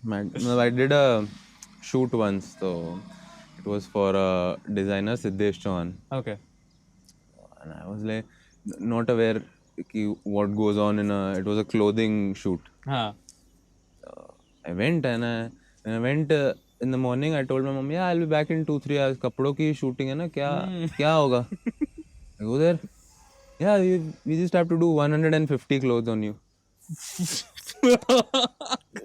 No, I did a shoot once, so it was for a designer Siddesh Chauhan, Okay. and I was like not aware what goes on in a. It was a clothing shoot. हाँ. I went and when I went in the morning, I told my mom, yeah, I'll be back in 2-3 hours. कपड़ों की shooting है ना, क्या होगा? I go there. Yeah, we just have to do 150 clothes on you.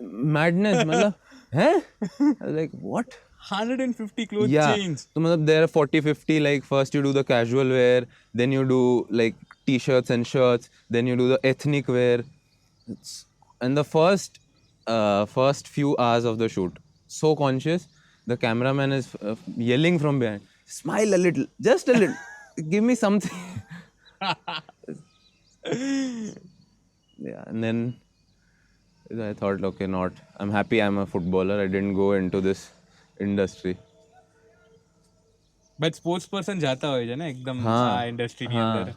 Madness, मतलब हैं? I was like, what? 150 clothes Yeah. change. So matlab, there are 40-50, like first you do the casual wear, then you do like t-shirts and shirts, then you do the ethnic wear. And the first few hours of the shoot, so conscious, the cameraman is yelling from behind, smile a little, just a little, give me something. Yeah, and then I thought, okay, I'm happy I'm a footballer. I didn't go into this industry. But sports person जाता હોય છે ને એકદમ हाँ આ industry ની हाँ અંદર.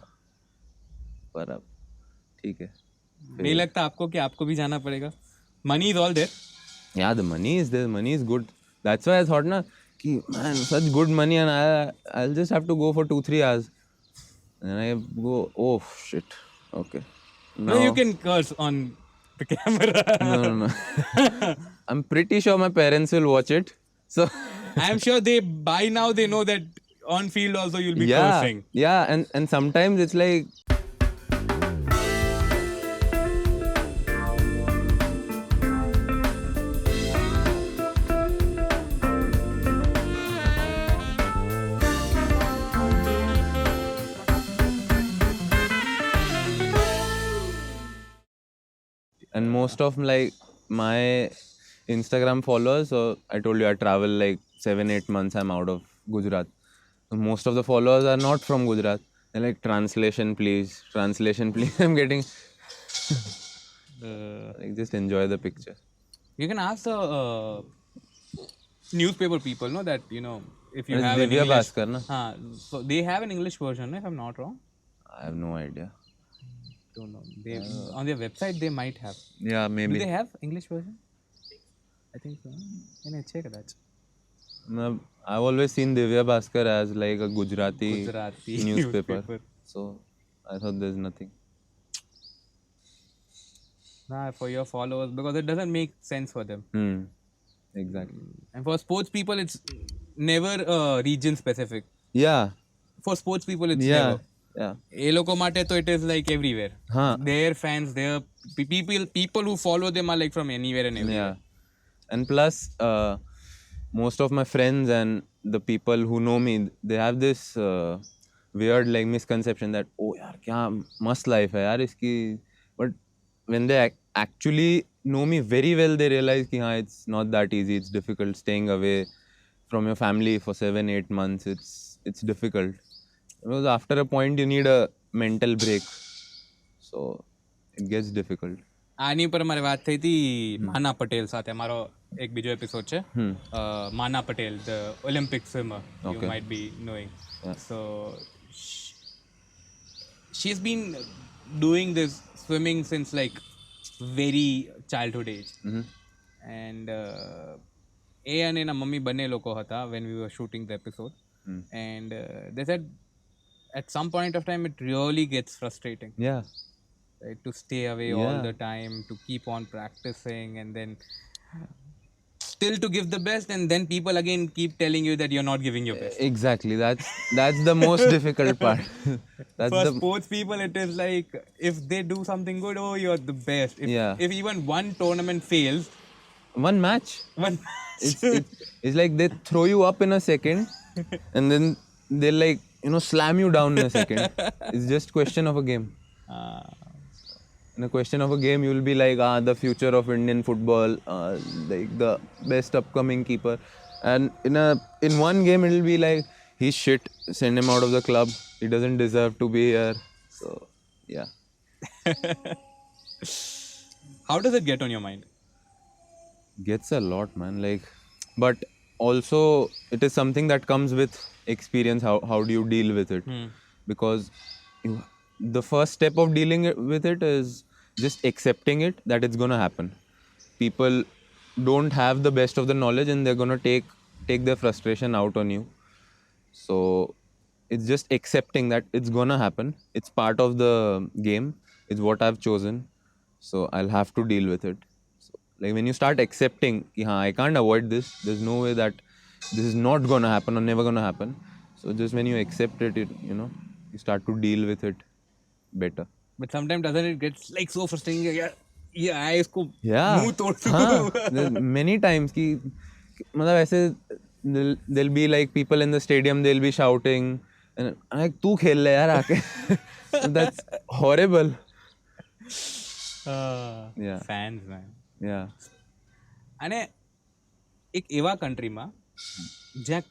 पर अब ठीक है. नहीं लगता आपको कि आपको भी जाना पड़ेगा? Money is all there. Yeah, the money is there. Money is good. That's why I thought, na, ki, man, such good money, and I'll just have to go for 2-3 hours. And I go, oh shit, okay. No, you can curse on the camera. No. I'm pretty sure my parents will watch it. So I'm sure by now they know that on field also you'll be yeah, cursing. yeah, and sometimes it's like. And most of like my Instagram followers, so I told you I travel like 7-8 months, I'm out of Gujarat. So most of the followers are not from Gujarat. They're like, translation please. I'm getting like, just enjoy the picture. You can ask the newspaper people, no, that if you It's have an Divya English. Bhaskar, na? So they have an English version, if I'm not wrong. I have no idea. Don't know. They on their website they might have. Yeah, maybe. Do they have English version? I think so. Can I check that? I've always seen Divya Bhaskar as like a Gujarati newspaper. So I thought there's nothing. Nah, for your followers, because it doesn't make sense for them. Exactly. And for sports people, it's never region specific. Yeah. For sports people, it's Yeah. never. Yeah. એ લોકો માટે તો it is like everywhere. Their fans, their people who follow them are like from anywhere and everywhere. Yeah. And plus, most of my friends and the people who know me, they have this weird like misconception that, oh yaar, kya mast life hai yaar iski. But when they actually know me very well, they realize ki it's not that easy. It's difficult staying away from your family for 7-8 months. It's difficult. Because after a point you need a mental break. So it gets difficult. આની ઉપર અમારી વાત થઈ હતી માના પટેલ સાથે. મારો એક બીજો એપિસોડ છે માના Patel, the Olympic swimmer, you might be knowing. So she's been doing this swimming since like very childhood age. And એ અને એના મમ્મી બંને લોકો હતા when we were shooting the episode. And they said at some point of time it really gets frustrating. Yeah. Right, to stay away all the time, to keep on practicing, and then still to give the best, and then people again keep telling you that you're not giving your best. Exactly. That's the most difficult part. For sports people, it is like if they do something good, oh, you're the best. If even one tournament fails, one match. It's like they throw you up in a second, and then they like slam you down in a second. It's just question of a game. In a question of a game, you will be like, the future of Indian football, like the best upcoming keeper. And in one game, it will be like, he's shit, send him out of the club. He doesn't deserve to be here. So, yeah. How does it get on your mind? Gets a lot, man. Like, but also it is something that comes with experience. How do you deal with it? Because the first step of dealing with it is just accepting it, that it's going to happen. People don't have the best of the knowledge, and they're gonna take their frustration out on you. So it's just accepting that it's gonna happen. It's part of the game. It's what I've chosen. So I'll have to deal with it. So, like when you start accepting, ki, "Haan, I can't avoid this. There's no way that this is not gonna happen or never gonna happen." So just when you accept it, you start to deal with it better. But sometimes doesn't it get like so frustrating? Yeah, yeah, I इसको Yeah. मुंह तोड़ हाँ. दूँ. There's many times मतलब ऐसे there'll be like people in the stadium, they'll be shouting and I'm like तू खेल ले यार आके. That's horrible. Yeah. Fans, man. Yeah. અને એક એવા કન્ટ્રીમાં જ્યાં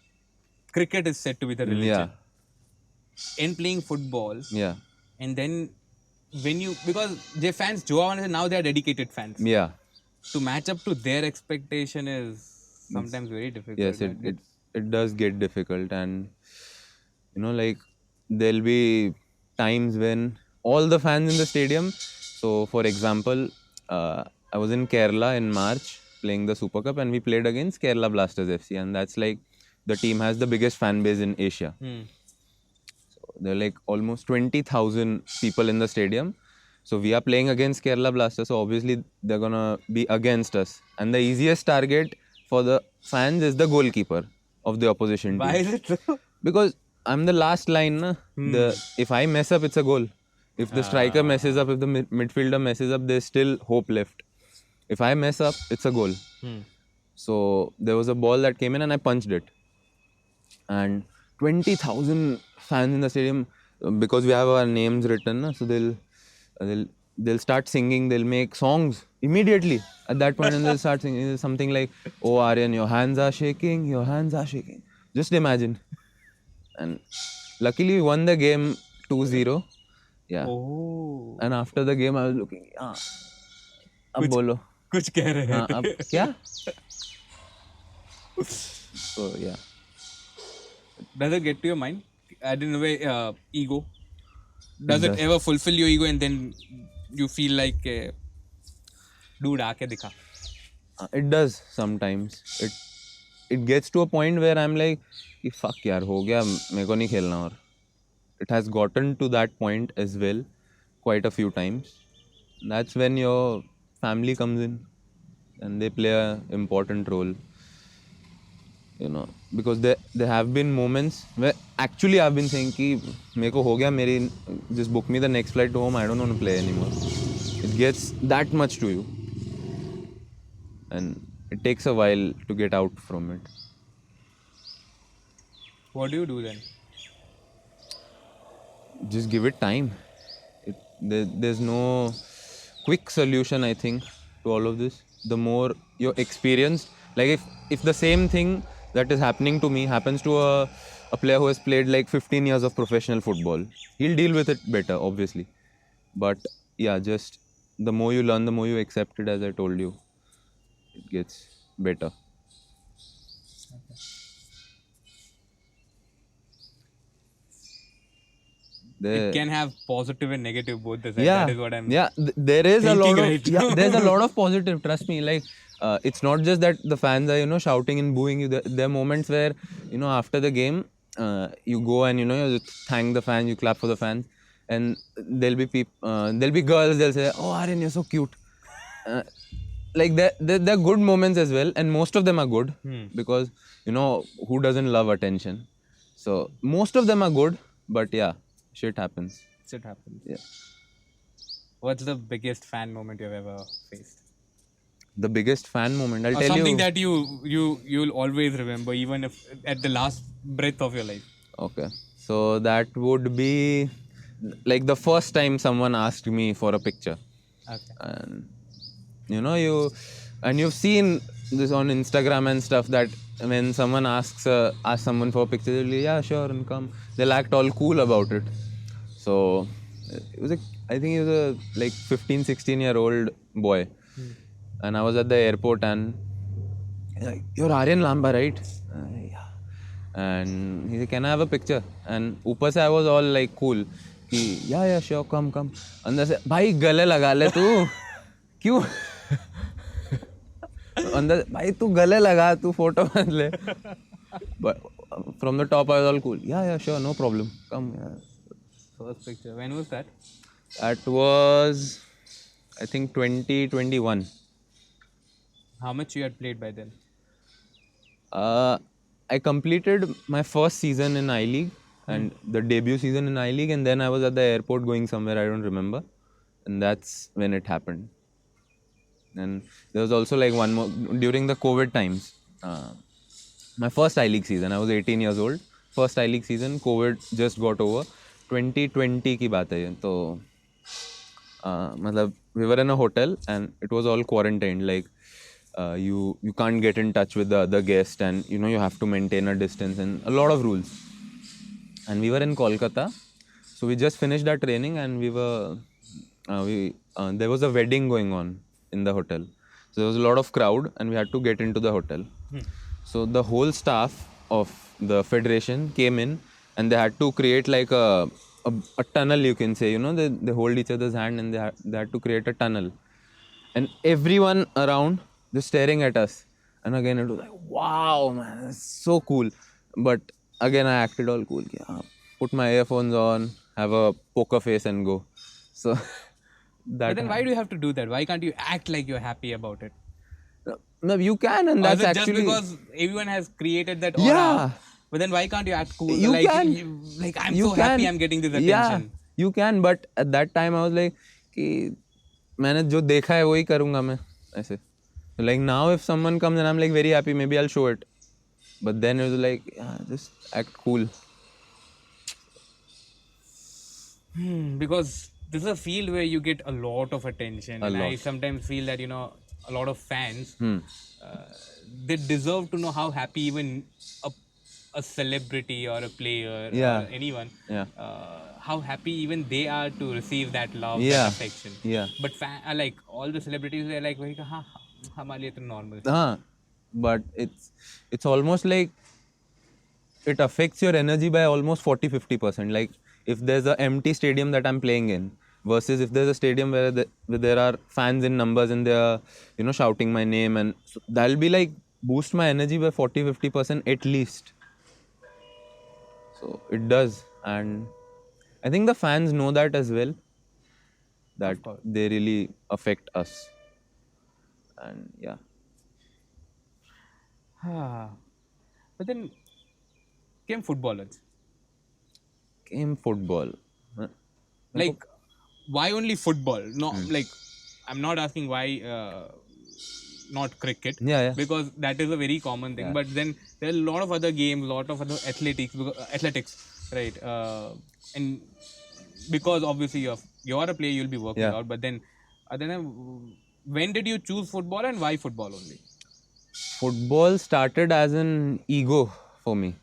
cricket is said to be the religion. Yeah. And playing football, Yeah. and then when you, because their fans joa now they are dedicated fans, Yeah. to match up to their expectation is sometimes very difficult. Yes, it does get difficult, and like there'll be times when all the fans in the stadium. So, for example, I was in Kerala in March playing the Super Cup, and we played against Kerala Blasters FC, and that's like the team has the biggest fan base in Asia. There are like almost 20,000 people in the stadium. So we are playing against Kerala Blasters, so obviously they're gonna be against us. And the easiest target for the fans is the goalkeeper of the opposition team. Why is it so? Because I'm the last line, na? If I mess up, it's a goal. If the striker messes up, if the midfielder messes up, there's still hope left. If I mess up, it's a goal. So there was a ball that came in and I punched it. And 20,000 fans in the stadium, because we have our names written, na, so they'll start singing, they'll make songs immediately at that point, and they'll start singing something like, "Oh Aryan, your hands are shaking, your hands are shaking." Just imagine. And luckily we won the game 2-0. Yeah. Oh, And after the game I was looking, ab bolo. कुछ कह रहे हैं. Ab kya? So yeah. Does it get to your mind? I don't know, ego. Does it ever fulfill your ego, and then you feel like, dude, आके दिखा. It does sometimes. It gets to a point where I'm like, fuck यार हो गया, मेरे को नहीं खेलना और. It has gotten to that point as well, quite a few times. That's when your family comes in, and they play an important role. Because there have been moments where actually I've been saying कि मेरे को हो गया, just book me the next flight to home, I don't want to play anymore. It gets that much to you, and it takes a while to get out from it. What do you do then? Just give it time. There's no quick solution, I think, to all of this. The more you're experienced, like if the same thing that is happening to me happens to a player who has played like 15 years of professional football, he'll deal with it better, obviously. But yeah, just the more you learn, the more you accept it, as I told you, it gets better. It can have positive and negative both the sides. Yeah, That is what I'm. yeah. There is a lot of right. there's a lot of positive. Trust me. Like it's not just that the fans are shouting and booing you. There are moments where after the game you go and you thank the fans, you clap for the fans, and there'll be there'll be girls. They'll say, "Oh, Aryan, you're so cute." Like there are good moments as well, and most of them are good because who doesn't love attention. So most of them are good, but yeah. Shit happens. Shit happens. Yeah. What's the biggest fan moment you've ever faced? The biggest fan moment, I'll Or tell you. something that you'll always remember, even if at the last breath of your life. Okay. So that would be like the first time someone asked me for a picture. Okay. And you've seen this on Instagram and stuff, that when someone asks someone for a picture, they'll be, yeah, sure, and come. They'll act all cool about it. So I think he was a like 15, 16-year-old boy. And I was at the airport, and he's like, "You're Aryan Lamba, right?" Yeah. And he said, "Can I have a picture?" And ऊपर से I was all like cool. कि, yeah, sure, come. अंदर से, भाई गले लगा ले तू. क्यों? अंदर भाई तू गले लगा, तू फोटो मत ले. But from the top, I was all cool. Yeah, sure, no problem. Come. Yeah. First picture. When was that? That was, I think, 2021. How much you had played by then? Uh, I completed my first season in I League and the debut season in I League, and then I was at the airport going somewhere, I don't remember. And that's when it happened. And there was also like one more during the COVID times. My first I League season, I was 18 years old. First I League season, COVID just got over. 2020 की बात है ये. तो मतलब we were in a hotel and it was all quarantined. Like you can't get in touch with the other guest, and you know you have to maintain a distance and a lot of rules. And we were in Kolkata, so we just finished our training and we were there was a wedding going on in the hotel. So there was a lot of crowd and we had to get into the hotel. So the whole staff of the federation came in and they had to create like a tunnel, you can say. You know, they hold each other's hand and they had to create a tunnel. And everyone around just staring at us. And again, it was like, wow, man, that's so cool. But again, I acted all cool. Yeah, put my earphones on, have a poker face, and go. So But that. then why do you have to do that? Why can't you act like you're happy about it? No, you can, and Or is that's it actually. just because everyone has created that aura? Yeah. But then why can't you act cool? You like, can. Like I'm You so happy can. I'm getting this Yeah, attention. you can, but at that time I was like कि मैंने जो देखा है वही करूँगा मैं ऐसे. Like now if someone comes and I'm like very happy, maybe I'll show it. But then it was like, yeah, just act cool. Because this is a field where you get a lot of attention. And I lot. sometimes feel that, a lot of fans, they deserve to know how happy even a celebrity or a player Yeah. or anyone, Yeah. how happy even they are to receive that love, Yeah. that affection. Yeah. But like all the celebrities, they're like, हाँ हमारे लिए तो normal. But it's almost like it affects your energy by almost 40-50%. Like if there's an empty stadium that I'm playing in versus if there's a stadium where there are fans in numbers and they're shouting my name, and so that'll be like boost my energy by 40-50% at least. So it does, and I think the fans know that as well, that Of course. they really affect us. And yeah. But then came footballers. Game football. Like, why only football? No, like, I'm not asking why not cricket. Yeah. Because that is a very common thing. Yeah. But then there are a lot of other games, lot of other athletics, right? And because obviously you're a player, you'll be working Yeah. out. But then, when did you choose football and why football only? Football started as an ego for me.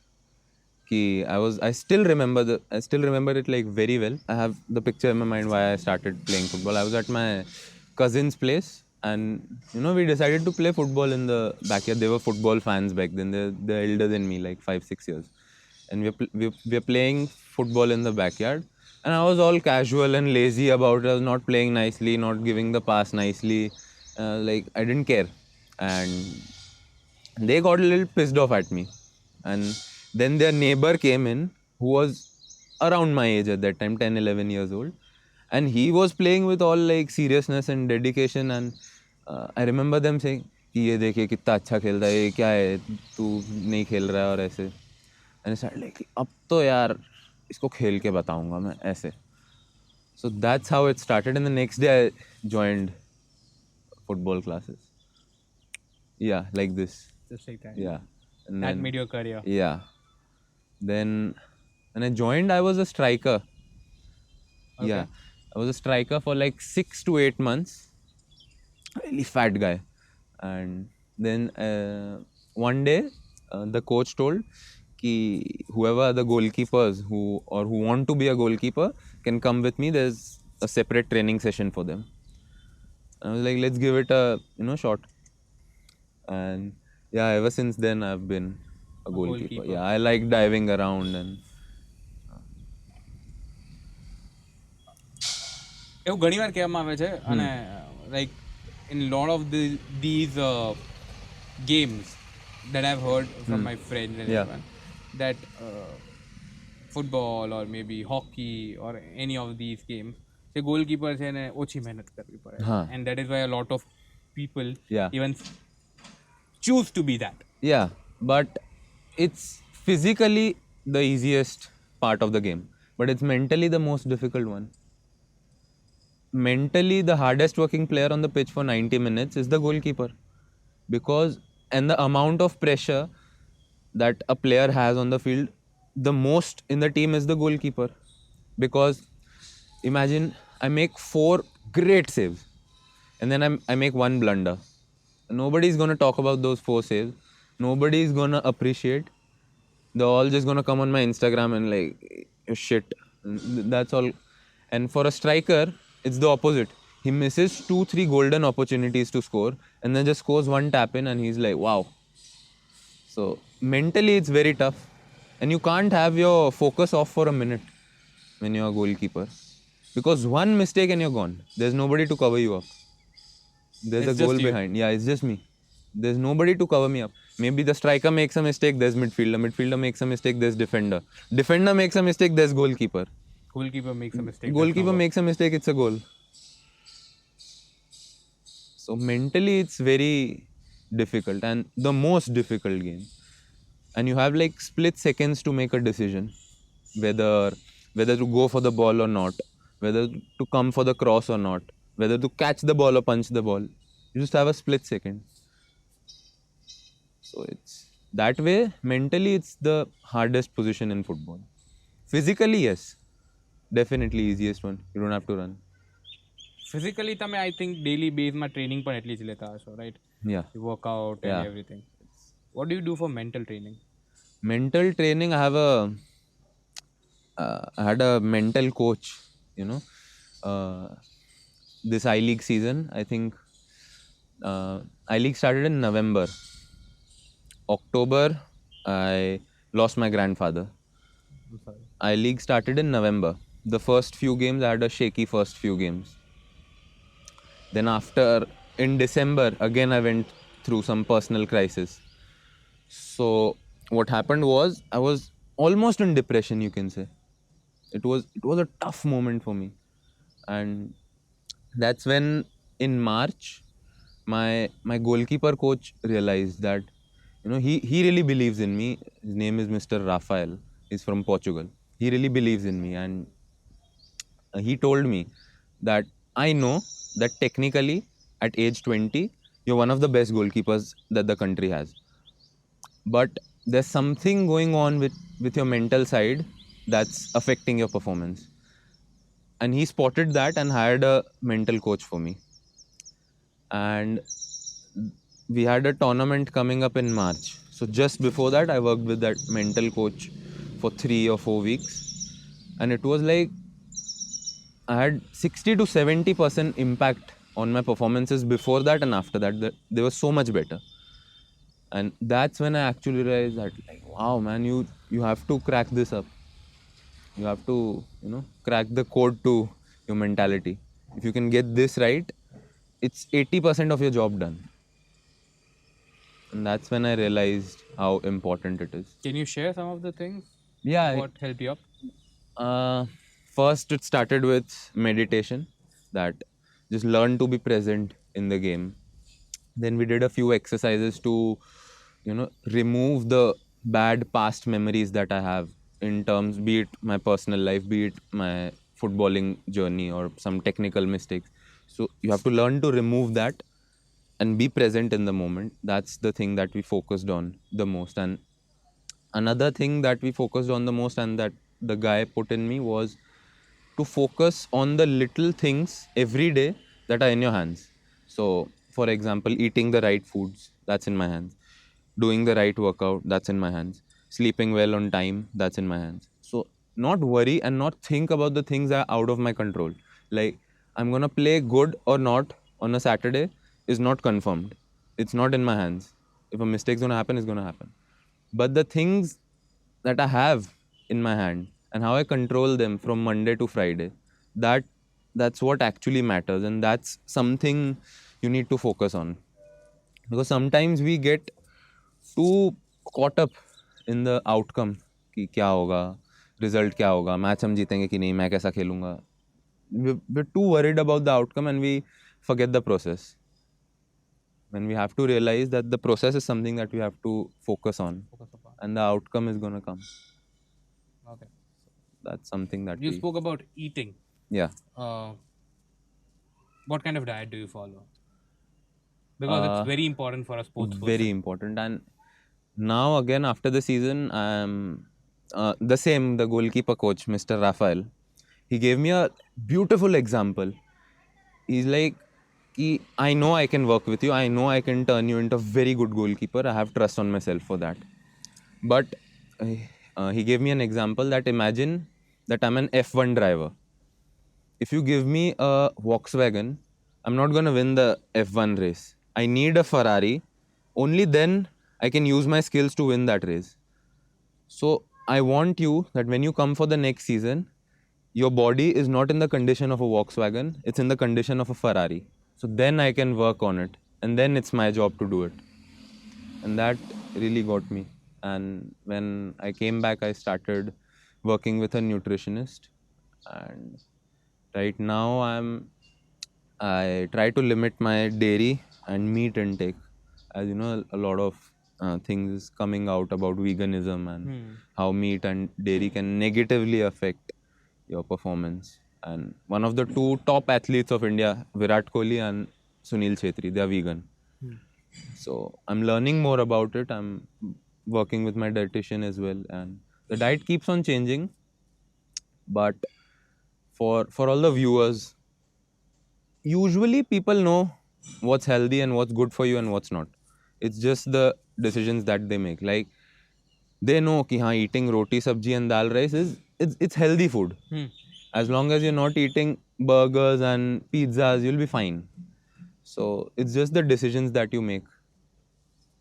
I still remember it like very well. I have the picture in my mind why I started playing football. I was at my cousin's place and we decided to play football in the backyard. They were football fans back then. They're elder than me, like 5-6 years. And we're playing football in the backyard. And I was all casual and lazy about it. I was not playing nicely, not giving the pass nicely. Like I didn't care. And they got a little pissed off at me. And then their neighbor came in who was around my age at that time, 10-11 years old. And he was playing with all like seriousness and dedication. And I remember them saying कि ये देखिए कितना अच्छा खेलता है, ये क्या है, तू नहीं खेल रहा है और ऐसे. And I started like, अब तो यार इसको खेल के बताऊंगा मैं ऐसे. So that's how it started. And the next day I joined football classes. Yeah, like this. Just like that. Yeah. And That then, made your career. yeah. Then when I joined, I was a striker. Okay. Yeah. I was a striker for like 6 to 8 months. Really fat guy. And then one day, the coach told कि whoever the goalkeepers who want to be a goalkeeper can come with me. There's a separate training session for them. I was like, let's give it a shot. And yeah, ever since then I've been a goalkeeper. Yeah, I like diving around and. એવું ઘણી વાર કહેવામાં આવે છે અને like in lot of these games that I've heard from my friends and Yeah. everyone, that football or maybe hockey or any of these games, the goalkeeper છે ને ઓછી મહેનત કરવી પડે છે. Huh. And that is why a lot of people Yeah. even choose to be that. Yeah, but it's physically the easiest part of the game, but it's mentally the most difficult one. Mentally, the hardest working player on the pitch for 90 minutes is the goalkeeper, because and the amount of pressure that a player has on the field, the most in the team is the goalkeeper. Because imagine I make 4 great saves and then I make one blunder. Nobody's going to talk about those 4 saves. Nobody's going to appreciate. They're all just going to come on my Instagram and like, shit. That's all. And for a striker, it's the opposite. He misses 2, 3 golden opportunities to score and then just scores one tap in and he's like, wow. So mentally, it's very tough. And you can't have your focus off for a minute when you're a goalkeeper. Because one mistake and you're gone. There's nobody to cover you up. There's It's a goal just you. behind. Yeah, it's just me. There's nobody to cover me up. Maybe the striker makes a mistake, there's midfielder. Midfielder makes a mistake, there's defender. Defender makes a mistake, there's goalkeeper. Goalkeeper makes a mistake, there's no Goalkeeper goal. makes a mistake, it's a goal. So mentally, it's very difficult and the most difficult game. And you have like split seconds to make a decision whether to go for the ball or not, whether to come for the cross or not, whether to catch the ball or punch the ball. You just have a split second. So it's that way. Mentally, it's the hardest position in football. Physically, yes, definitely easiest one. You don't have to run. Physically, તમે I think daily base માં training પણ એટલી જ લેતા હશો, right? Yeah, You work out and yeah. everything. What do you do for mental training? Mental training. I had a mental coach. You know, uh, this I League season. I think I League started in November. October, I lost my grandfather. I'm sorry. I League started in November. The first few games, I had a shaky first few games. Then in December, again I went through some personal crisis. So what happened was I was almost in depression, you can say. It was a tough moment for me. And that's when in March my goalkeeper coach realized that he really believes in me. His name is Mr. Rafael. He's from Portugal. He really believes in me and he told me that I know that technically at age 20 you're one of the best goalkeepers that the country has, but there's something going on with your mental side that's affecting your performance. And he spotted that and hired a mental coach for me. And we had a tournament coming up in March. So just before that, I worked with that mental coach for 3 or 4 weeks. And it was like I had 60 to 70% impact on my performances before that and after that. They were so much better. And that's when I actually realized that, like, wow, man, you have to crack this up. You have to, crack the code to your mentality. If you can get this right, it's 80% of your job done. And that's when I realized how important it is. Can you share some of the things? Yeah. What helped you up? Uh, First, it started with meditation, that just learn to be present in the game. Then we did a few exercises to, remove the bad past memories that I have in terms, be it my personal life, be it my footballing journey or some technical mistakes. So you have to learn to remove that and be present in the moment. That's the thing that we focused on the most. And another thing that we focused on the most and that the guy put in me was to focus on the little things every day that are in your hands. So, for example, eating the right foods, that's in my hands. Doing the right workout, that's in my hands. Sleeping well on time, that's in my hands. So, not worry and not think about the things that are out of my control. Like, I'm gonna play good or not on a Saturday is not confirmed. It's not in my hands. If a mistake's gonna happen, it's gonna happen. But the things that I have in my hand and how I control them from Monday to Friday, that's what actually matters, and that's something you need to focus on. Because sometimes we get too caught up in the outcome कि क्या होगा, result क्या होगा, match हम जीतेंगे कि नहीं, मैं कैसा खेलूंगा. We're too worried about the outcome and we forget the process. When we have to realize that the process is something that we have to focus on, Focus upon. and the outcome is gonna come. Okay. That's something that You we, spoke about eating. yeah. Uh, what kind of diet do you follow? Because it's Uh, very important for a sports Very person. important. And now again after the season, I'm the same. The goalkeeper coach, Mr. Rafael, he gave me a beautiful example. He's like, I know I can work with you. I know I can turn you into a very good goalkeeper. I have trust on myself for that. But he gave me an example that imagine that I'm an F1 driver. If you give me a Volkswagen, I'm not going to win the F1 race. I need a Ferrari. Only then I can use my skills to win that race. So I want you that when you come for the next season, your body is not in the condition of a Volkswagen, it's in the condition of a Ferrari. So then I can work on it. And then it's my job to do it. And that really got me. And when I came back, I started working with a nutritionist. And right now I try to limit my dairy and meat intake. As you know, a lot of things is coming out about veganism and how meat and dairy can negatively affect your performance. And one of the two top athletes of India, Virat Kohli and Sunil Chhetri, they are vegan. So I'm learning more about it. I'm working with my dietitian as well, and the diet keeps on changing. But for all the viewers, usually people know what's healthy and what's good for you and what's not. It's just the decisions that they make. Like they know कि हाँ, eating roti, sabji and dal rice is it's healthy food. As long as you're not eating burgers and pizzas, you'll be fine. So it's just the decisions that you make.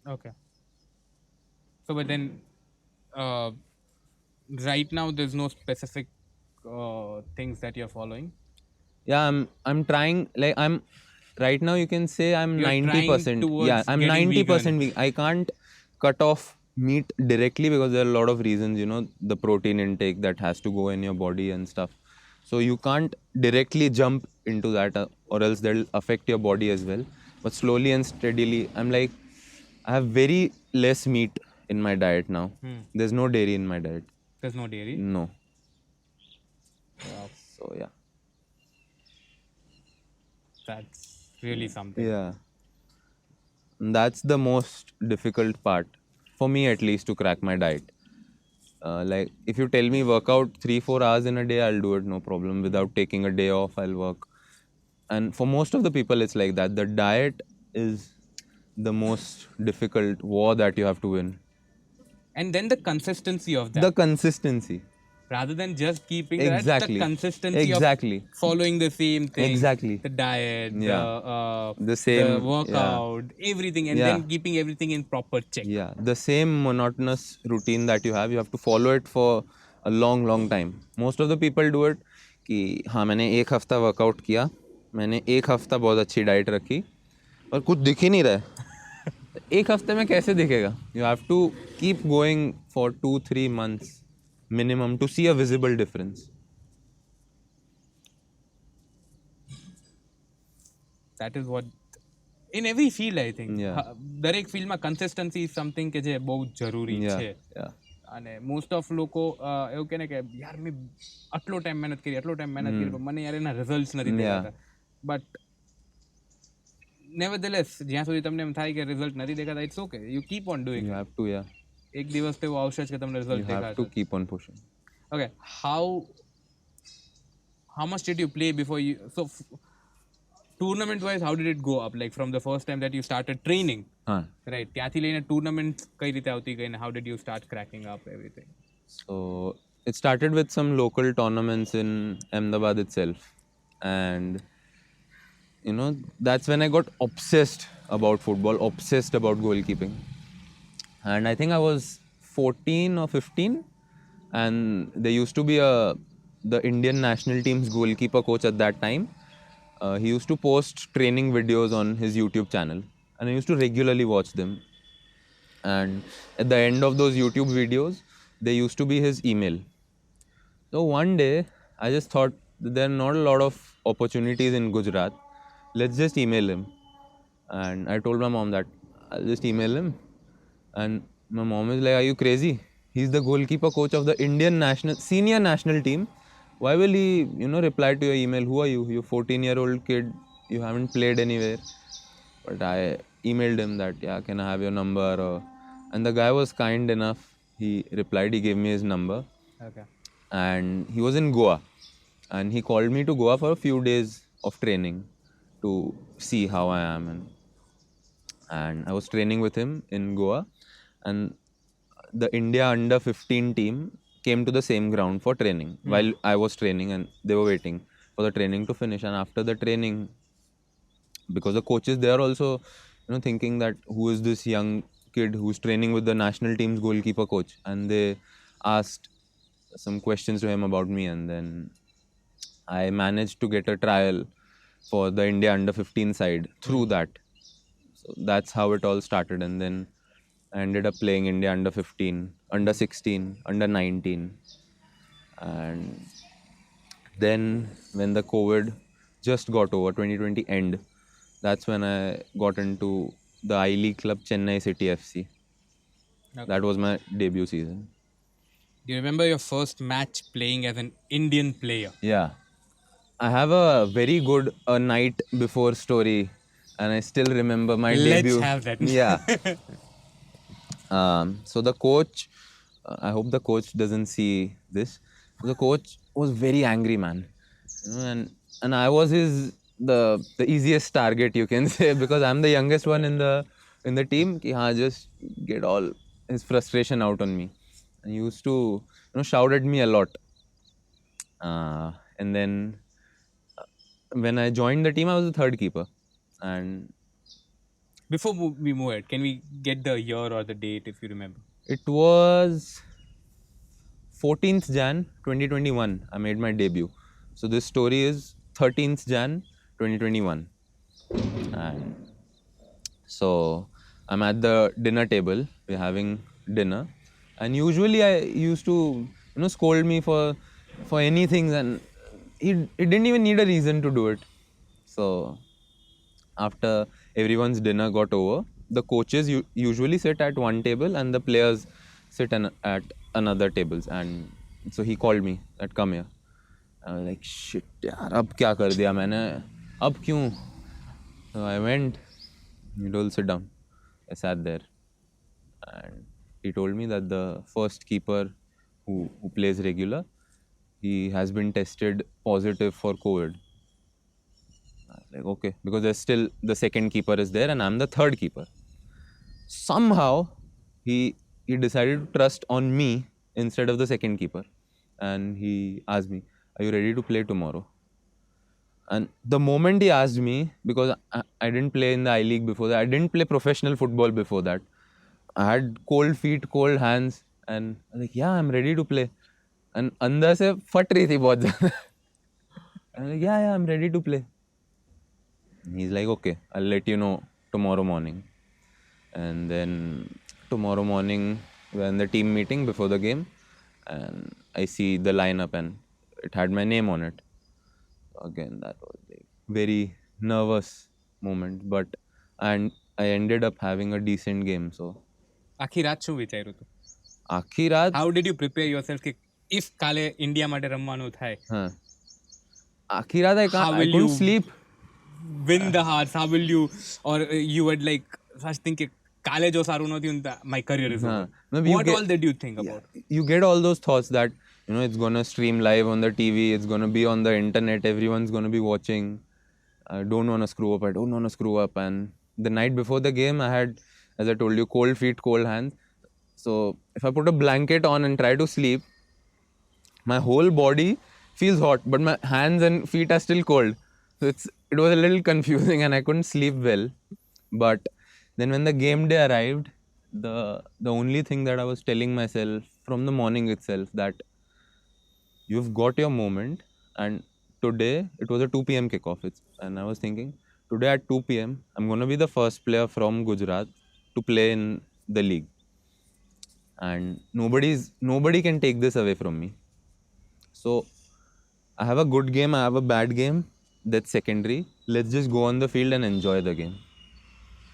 Okay. So, but then, uh, right now, there's no specific things that you're following. Yeah, I'm trying, like I'm right now you can say I'm You're trying 90%. Yeah, towards I'm getting 90% vegan. vegan. I can't cut off meat directly because there are a lot of reasons, the protein intake that has to go in your body and stuff. So you can't directly jump into that, or else that'll affect your body as well. But slowly and steadily, I'm like, I have very less meat in my diet now. There's no dairy in my diet. There's no dairy. No. Wow, So yeah. that's really something. Yeah. That's the most difficult part for me, at least, to crack my diet. Like if you tell me work out 3-4 hours in a day, I'll do it, no problem. Without taking a day off, I'll work. And for most of the people, it's like that. The diet is the most difficult war that you have to win. And then the consistency of The that. consistency. Rather than just keeping that, the Exactly. consistency of Exactly. following the same thing, Exactly. the diet, Yeah. The the same. Yeah. workout, everything, and Yeah. then keeping everything in proper check. Yeah, the same monotonous routine that you have to follow it for a long, long time. Most of the people do it कि हाँ मैंने एक हफ्ता workout किया, मैंने एक हफ्ता बहुत अच्छी डाइट रखी और कुछ दिख ही नहीं रहा है. एक हफ्ते में कैसे दिखेगा? You have to keep going for 2-3 months minimum to see a visible difference. That is what in every field I think. Yeah. દરેક ફિલ્ડમાં consistency is something કે જે બહુ જરૂરી Yeah, છે. yeah. અને મોસ્ટ ઓફ લોકો એવું કહે ને કે યાર મેં આટલો ટાઈમ મહેનત કરી પણ મને યાર એના રિઝલ્ટ્સ નથી દેખાતા. બટ nevertheless જ્યાં સુધી તમને એમ થાય કે રિઝલ્ટ નથી દેખાતા, it's okay, you keep on doing You it. have to, yeah. એક દિવસ તો એવો આવશે જ કે તમને You રિઝલ્ટ have દેખાશે. to keep on pushing. Okay, how much did you play before you, so tournament wise, how did it go up, like from the first time that you started training, Huh. right, ત્યાંથી લઈને tournament કઈ રીતે આવતી ગઈ, and how did you start cracking up everything? So it started with some local tournaments in Ahmedabad itself. And that's when I got obsessed about football, obsessed about goalkeeping. And I think I was 14 or 15, and there used to be the Indian national team's goalkeeper coach at that time. He used to post training videos on his YouTube channel. and I used to regularly watch them. And at the end of those YouTube videos, there used to be his email. So one day, I just thought there are not a lot of opportunities in Gujarat. Let's just email him. And I told my mom that I'll just email him. And my mom is like, "Are you crazy? He's the goalkeeper coach of the Indian national senior national team. Why will he, reply to your email? Who are you? You're 14-year-old kid. You haven't played anywhere." But I emailed him that, yeah, can I have your number? And the guy was kind enough. He replied. He gave me his number, Okay. and he was in Goa, and he called me to Goa for a few days of training to see how I am, and I was training with him in Goa, and the India under 15 team came to the same ground for training while I was training, and they were waiting for the training to finish. And after the training, because the coaches, they are also thinking that who is this young kid who's training with the national team's goalkeeper coach, and they asked some questions to him about me, and then I managed to get a trial for the India under 15 side through that. So that's how it all started. And then I ended up playing India under 15, under 16, under 19. And then when the COVID just got over, 2020 end, that's when I got into the I League club Chennai City FC. Okay. That was my debut season. Do you remember your first match playing as an Indian player? Yeah. I have a very good a night before story, and I still remember my Let's debut. have that. Yeah. So the coach, I hope the coach doesn't see this. The coach was very angry, man, and I was the easiest target, you can say, because I'm the youngest one in the team. Ki, हाँ, just get all his frustration out on me. And he used to shout at me a lot. And then when I joined the team, I was the third keeper, and Before we move ahead, can we get the year or the date if you remember? it was 14th Jan 2021. I made my debut. So this story is 13th Jan 2021. And so I'm at the dinner table. We're having dinner. And usually I used to, scold me for anything, and he didn't even need a reason to do it. So after everyone's dinner got over, the coaches usually sit at one table and the players sit at another tables. And so he called me that come here. I was like, shit, yaar, अब क्या कर दिया मैंने? अब क्यों? So I went. He told, sit down. I sat there, and he told me that the first keeper who plays regular, he has been tested positive for COVID. I was like, okay, because there's still the second keeper is there, and I'm the third keeper. Somehow, he decided to trust on me instead of the second keeper, and he asked me, "Are you ready to play tomorrow?" And the moment he asked me, because I didn't play in the I League before that, I didn't play professional football before that. I had cold feet, cold hands, and I was like, "Yeah, I'm ready to play." And अंदर से फट रही थी बहुत ज़्यादा. I'm like, "Yeah, I'm ready to play." And he's like, "Okay, I'll let you know tomorrow morning." And then tomorrow morning, we're in the team meeting before the game, and I see the lineup, and it had my name on it. Again, that was like very nervous moment, but and I ended up having a decent game. So આખી રાત શું વિચાર્યું હતું? આખી રાત, How did you prepare yourself કે if કાલે India માટે રમવાનું થાય, હા, આખી રાત I how can't, I will couldn't you sleep. win the hearts? How will you, or you would like such think કે કાલે જો સારું નથી થયું તો my career is over. Maybe you What get, all did you think yeah, about? you get all those thoughts that it's gonna stream live on the TV, it's gonna be on the internet, everyone's gonna be watching. I don't want to screw up. I don't want to screw up. And the night before the game, I had, as I told you, cold feet, cold hands. So if I put a blanket on and try to sleep, my whole body feels hot, but my hands and feet are still cold. So it was a little confusing, and I couldn't sleep well. But then when the game day arrived, the only thing that I was telling myself from the morning itself, that you've got your moment, and today it was a 2 p.m. kickoff. And I was thinking, today at 2 p.m. I'm going to be the first player from Gujarat to play in the league, and nobody can take this away from me. So I have a good game, I have a bad game, that's secondary. Let's just go on the field and enjoy the game.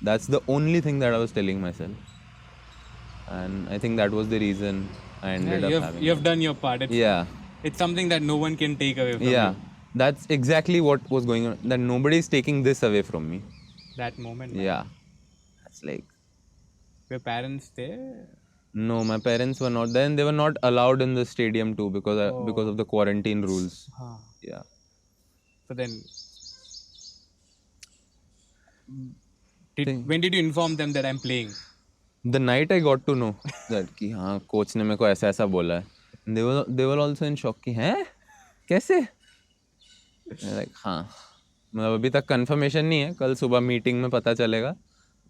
That's the only thing that I was telling myself, and I think that was the reason I Yeah, ended up having you have it. done your part. Yeah, It's something that no one can take away from yeah, you. that's exactly what was going on. That nobody is taking this away from me. That moment, man. Yeah, that's like, Your parents there. no, my parents were not there, and they were not allowed in the stadium too because Oh, of the quarantine rules. huh. Yeah, So then, thing. when did you inform them that I'm playing? The night I got to know that कि हाँ coach ने मेरे को ऐसा ऐसा बोला है, they were also in shock कि हैं कैसे, लाइक हाँ मतलब अभी तक कंफर्मेशन नहीं है, कल सुबह मीटिंग में पता चलेगा,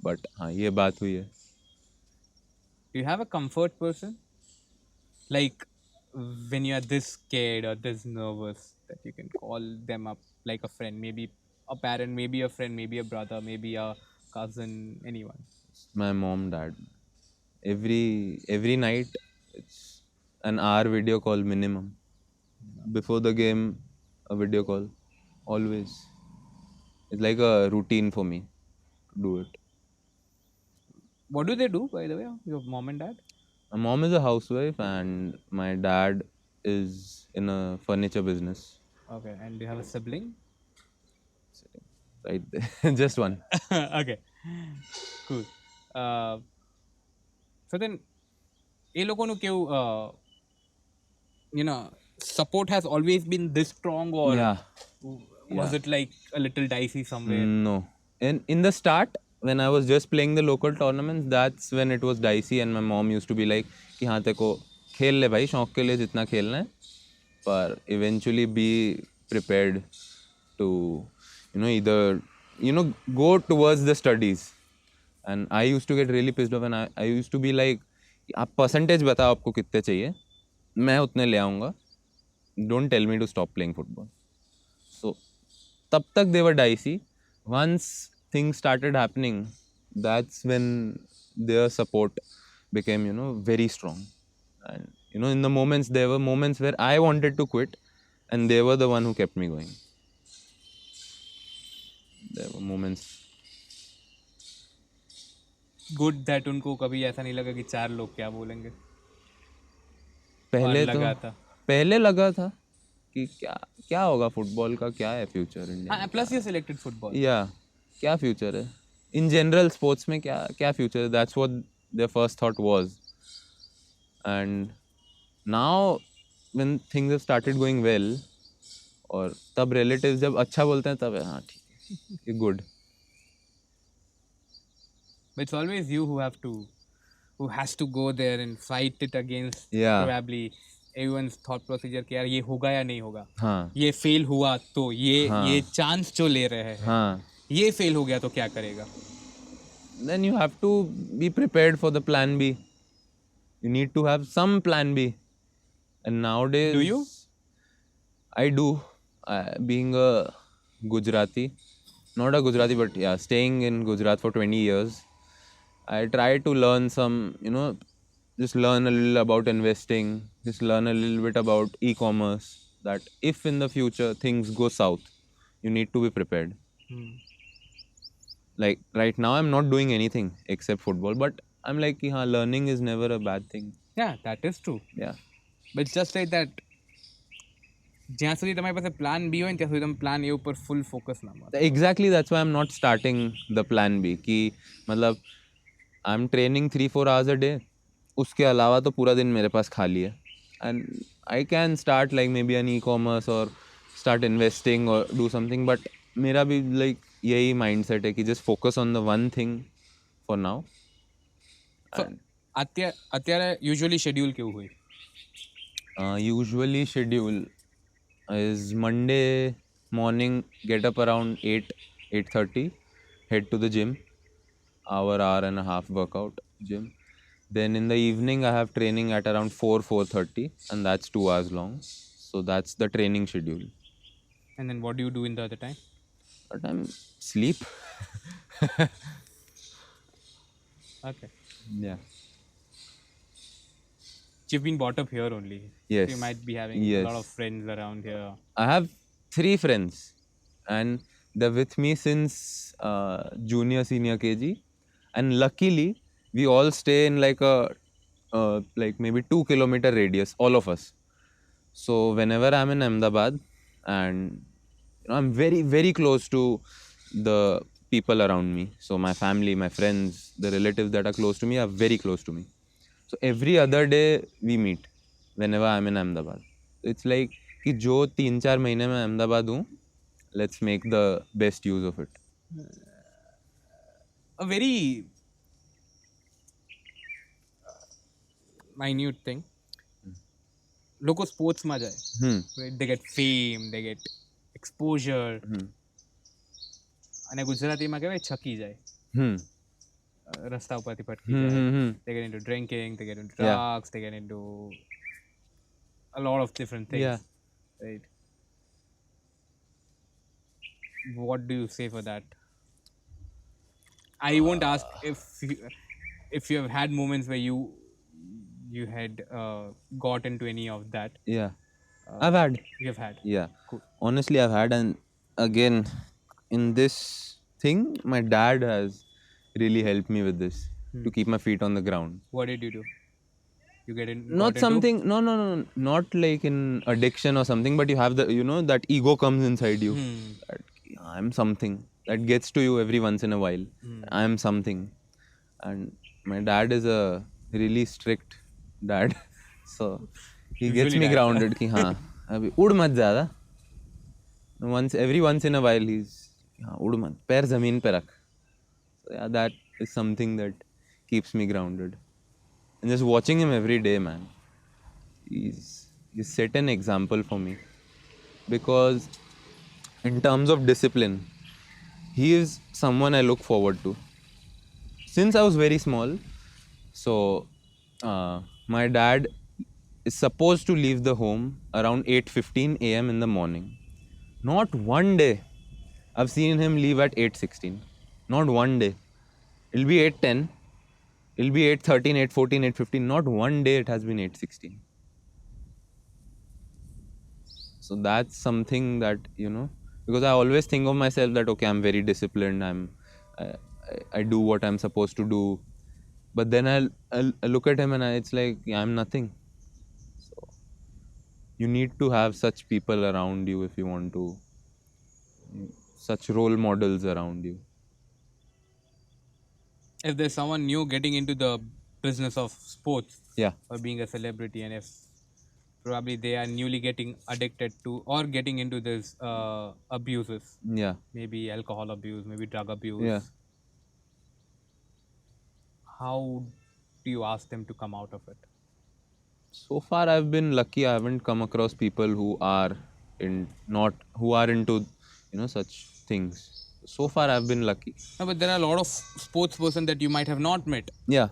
बट हाँ ये बात हुई है. Do you have a comfort person? Like when you are this scared or this nervous that you can call them up like a friend, maybe a parent, maybe a friend, maybe a brother, maybe a cousin, anyone. My mom, dad, every night it's an hour video call minimum. Before the game, a video call, always. It's like a routine for me to do it. What do they do, by the way, your mom and dad? My mom is a housewife and my dad is in a furniture business. Okay, and do you have a sibling? Right there. Just one. Okay, cool. Uh, so then, એ લોકોનું કેવું, support has always been this strong, or Yeah. was Yeah. it like a little dicey somewhere? No. In the start, when I was just playing the local tournaments, that's when it was dicey, and my mom used to be like कि हाँ तेरे को खेल ले भाई शौक के लिए जितना खेलना है, पर eventually be prepared to either go towards the studies. And I used to get really pissed off, and I used to be like आप परसेंटेज बताओ आपको कितने चाहिए, मैं उतने ले आऊँगा, don't tell me to stop playing football. So तब तक they were dicey. Once things started happening, that's when their support became very strong. And in the moments, there were moments where I wanted to quit, and they were the one who kept me going. There were moments. Good that उनको कभी ऐसा नहीं लगा कि चार लोग क्या बोलेंगे. और पहले तो लगा था. पहले लगा था कि क्या क्या होगा, फुटबॉल का क्या है फ्यूचर इंडिया हाँ, में, प्लस यू सिलेक्टेड फुटबॉल. या क्या फ्यूचर है इन जनरल स्पोर्ट्स में, क्या क्या फ्यूचर है, that's what their first thought was. And now when things have started going well, और तब रिलेटिव्स जब अच्छा बोलते हैं तब हाँ ठीक है, good. But it's always you who has to go there and fight it against Yeah. probably everyone's thought procedure कि यार ये होगा या नहीं होगा. हाँ ये फेल हुआ तो हाँ. ये चांस जो ले रहे हैं, हाँ, ये फेल हो गया तो क्या करेगा. then you have to be prepared for the plan B. You need to have some plan B. And nowadays, Do you? I do. Being a Gujarati, not a Gujarati, but yeah, staying in Gujarat for 20 years, I try to learn some, just learn a little about investing, just learn a little bit about e-commerce, that if in the future things go south, you need to be prepared. Like right now, I'm not doing anything except football, but I'm like, कि हाँ, learning is never a bad thing. Yeah, that is true. Yeah. But it's just like that. જ્યાં સુધી તમારી પાસે plan બી હોય ને ત્યાં સુધી તમે પ્લાન એ ઉપર ફૂલ ફોકસ ના મારો. Exactly, that's why I'm not starting the plan B. कि मतलब I'm training 3-4 hours a day. उसके अलावा तो पूरा दिन मेरे पास खाली है. And I can start like maybe an e-commerce or start investing or do something. But मेरा भी like यही mindset है कि just focus on the one thing for now. So, અત્યારે યુઝ્યુઅલી શેડ્યુલ કેવું હોય? Usually schedule is Monday morning, get up around 8:30, head to the gym, hour and a half workout gym. Then in the evening I have training at around 4:30, and that's 2 hours long. So that's the training schedule. And then what do you do in the other time? But I'm sleep. Okay. Yeah. You've been brought up here only. So you Yes. might be having a lot of Yes. friends around here. I have 3 friends, and they're with me since junior, senior KG. And luckily, we all stay in like a like maybe 2 kilometer radius, all of us. So whenever I'm in Ahmedabad, and I'm very very close to the people around me. So my family, my friends, the relatives that are close to me are very close to me. So every other day we meet whenever I'm in Ahmedabad. It's like कि जो 3-4 महीने में अहमदाबाद हूँ, let's make the best use of it. A very minute thing. લોકો સ્પોર્ટ્સમાં જાય. Right? They get fame, they get exposure. અને ગુજરાતીમાં કહેવાય છકી જાય. Hmm. રસ્તા ઉપરથી ભટકી જાય. They get into drinking, they get into Yeah. drugs, they get into a lot of different things. Yeah. Right? What do you say for that? I won't ask if you have had moments where you had got into any of that. Yeah. I've had. You have had. Yeah. Cool. Honestly, I've had, and again, in this thing, my dad has really helped me with this to keep my feet on the ground. What did you do? You get in? Not got into? something, no, not like in addiction or something, but you have the, that ego comes inside you. That I'm something that gets to you every once in a while. I'm something. And my dad is a really strict dad. So he gets Usually me dads are. grounded कि हाँ अभी उड़ मत ज़्यादा. Every once in a while he's हाँ उड़ मत, पैर ज़मीन पे रख. So yeah, that is something that keeps me grounded. And just watching him every day, man, he's set an example for me. Because in terms of discipline, he is someone I look forward to. Since I was very small, so my dad is supposed to leave the home around 8:15 a.m. in the morning. Not one day I've seen him leave at 8:16. Not one day. It'll be 8:10. It'll be 8:13, 8:14, 8:15. Not one day it has been 8:16. So that's something that, because I always think of myself that, okay, I'm very disciplined. I do what I'm supposed to do. But then I'll look at him and it's like, yeah, I'm nothing. So you need to have such people around you if you want to, such role models around you. If there's someone new getting into the business of sports, Yeah. or being a celebrity, and if probably they are newly getting addicted to or getting into this abuses, Yeah. maybe alcohol abuse, maybe drug abuse, Yeah. how do you ask them to come out of it? So far I've been lucky. I haven't come across people who are into, such things. So far I've been lucky. No, but there are a lot of sports person that you might have not met, Yeah.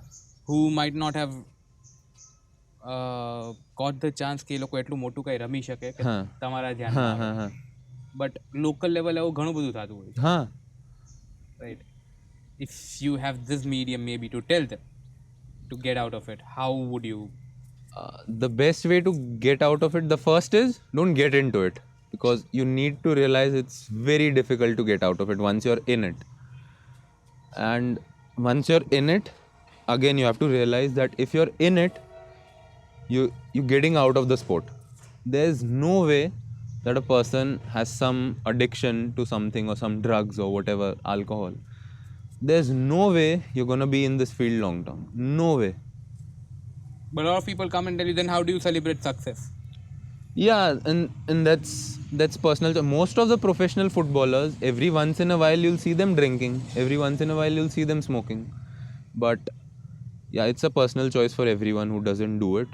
who might not have got the chance કે એ લોકો એટલું મોટું કઈ રમી શકે કે તમારા ધ્યાનમાં આવે. બટ લોકલ લેવલ એવું ઘણું બધું થતું હોય છે. Right? If you have this medium maybe to tell them to get out of it, how would you? The best way to get out of it, the first is don't get into it, because you need to realize it's very difficult to get out of it once you're in it. And once you're in it, again you have to realize that if you're in it, you're getting out of the sport. There's no way that a person has some addiction to something or some drugs or whatever, alcohol. There's no way you're going to be in this field long term. No way. But a lot of people come and tell you, then how do you celebrate success? Yeah, and that's personal. Most of the professional footballers, every once in a while you'll see them drinking. Every once in a while you'll see them smoking. But yeah, it's a personal choice for everyone who doesn't do it.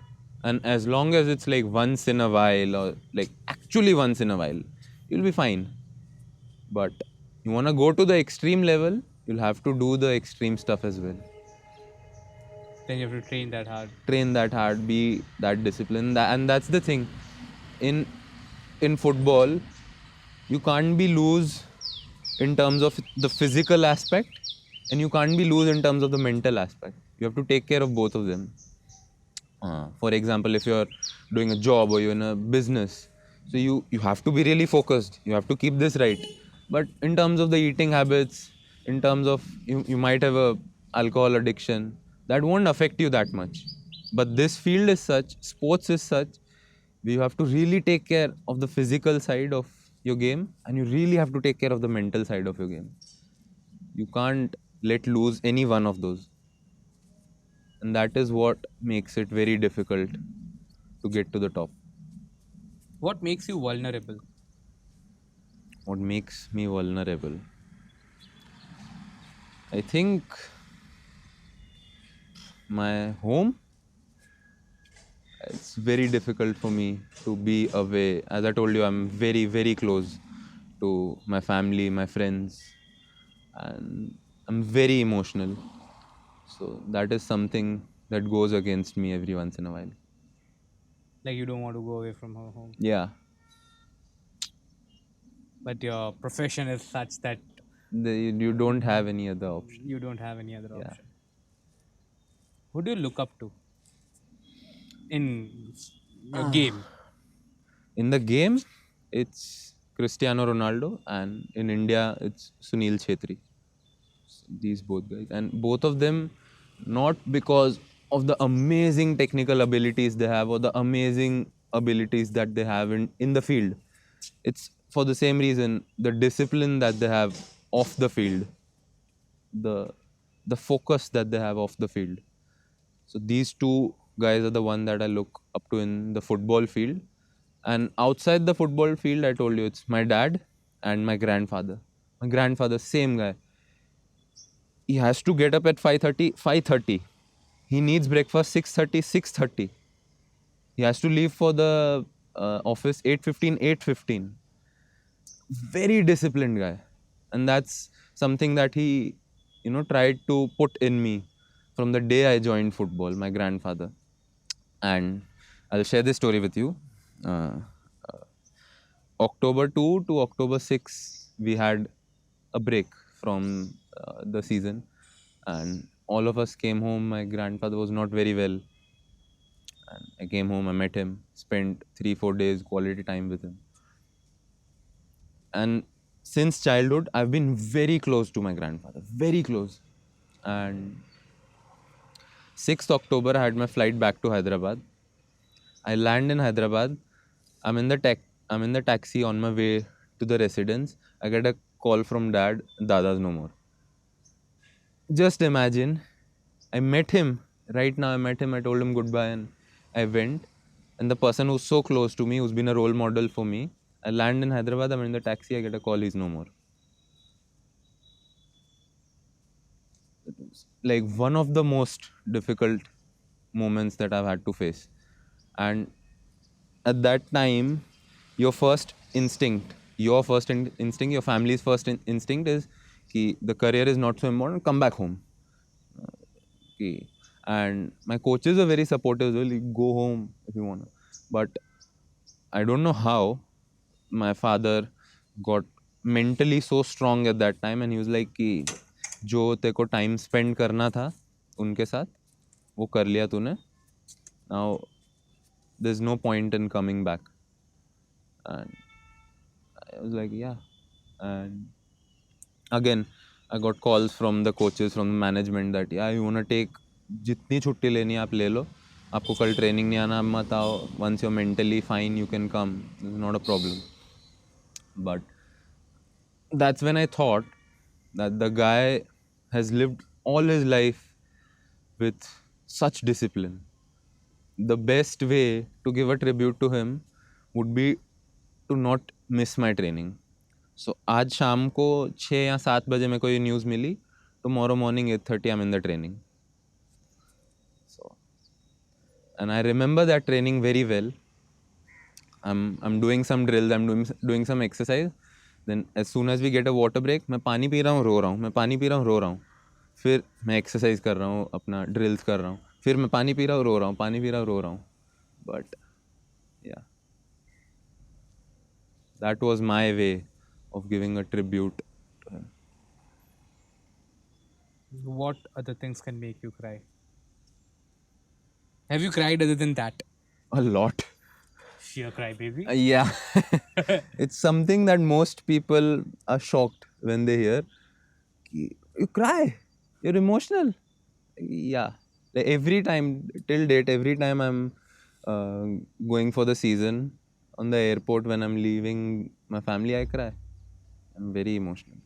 And as long as it's like once in a while, or like actually once in a while, you'll be fine. But you want to go to the extreme level, you'll have to do the extreme stuff as well. Then you have to train that hard. Train that hard, be that disciplined. And that's the thing. In football, you can't be loose in terms of the physical aspect, and you can't be loose in terms of the mental aspect. You have to take care of both of them. For example, if you're doing a job or you're in a business, so you have to be really focused. You have to keep this right. But in terms of the eating habits, in terms of you might have a alcohol addiction, that won't affect you that much. But this field is such, sports is such, you have to really take care of the physical side of your game, and you really have to take care of the mental side of your game. You can't let lose any one of those, and that is what makes it very difficult to get to the top. What makes you vulnerable? What makes me vulnerable? I think my home. It's very difficult for me to be away. As I told you, I'm very, very close to my family, my friends, and I'm very emotional. So that is something that goes against me every once in a while. Like you don't want to go away from home, Yeah, but your profession is such that you don't have any other option. you don't have any other Yeah. option. Who do you look up to in your game? In the game, it's Cristiano Ronaldo, and in India, it's Sunil Chhetri. These both guys, and both of them, not because of the amazing technical abilities they have or the amazing abilities that they have in the field. It's for the same reason, the discipline that they have off the field, the the focus that they have off the field. So these two guys are the one that I look up to in the football field. And outside the football field, I told you it's my dad and my grandfather. My grandfather, same guy. He has to get up at 5:30, 5:30. He needs breakfast 6:30, 6:30. He has to leave for the office 8:15, 8:15. Very disciplined guy. And that's something that he, tried to put in me from the day I joined football, my grandfather. And I'll share this story with you. Uh, October 2 to October 6, we had a break from the season. And all of us came home. My grandfather was not very well. And I came home, I met him, spent 3, 4 days quality time with him. And since childhood, I've been very close to my grandfather, very close. And 6th October, I had my flight back to Hyderabad. I land in Hyderabad. I'm in the tech. I'm in the taxi on my way to the residence. I get a call from dad. Dada's no more. Just imagine. I met him right now. I met him. I told him goodbye, and I went. And the person who's so close to me, who's been a role model for me, I land in Hyderabad. I'm in the taxi. I get a call. He's no more. Like one of the most difficult moments that I've had to face. And at that time, your family's first instinct is ki the career is not so important, come back home. Okay. And my coaches are very supportive, so like, go home if you want. But I don't know how my father got mentally so strong at that time, and he was like कि जो तेरे को time spend करना था उनके साथ वो कर लिया तूने. Now there's no point in coming back. And I was like, yeah. And again, I got calls from the coaches, from the management that yeah, you wanna take जितनी छुट्टी लेनी है आप ले लो. आपको कल ट्रेनिंग नहीं आना मत आओ. Once you're mentally fine, you can come. It's not a problem. But that's when I thought that the guy has lived all his life with such discipline. The best way to give a tribute to him would be to not miss my training. So आज शाम को 6 या 7 बजे मेरे को ये news milli. Tomorrow morning 8:30 I'm in the training. So, and I remember that training very well. I'm doing some drills, I'm doing some exercise. Then as soon as we get a water break, मैं पानी P रहा हूँ रो रहा हूँ, मैं पानी P रहा हूँ रो रहा हूँ. फिर मैं एक्सरसाइज कर रहा हूँ, अपना ड्रिल्स कर रहा हूँ. फिर मैं पानी पी रहा हूँ रो रहा हूँ, पानी पी रहा हूँ रो रहा हूँ. But yeah, that was my way of giving a tribute to What other things can make you cry? Have you cried other than that? A lot. Sheer cry, baby. Yeah. It's something that most people are shocked when they hear. You cry. You're emotional. Yeah. Like every time, till date, every time I'm uh, going for the season on the airport when I'm leaving my family, I cry. I'm very emotional.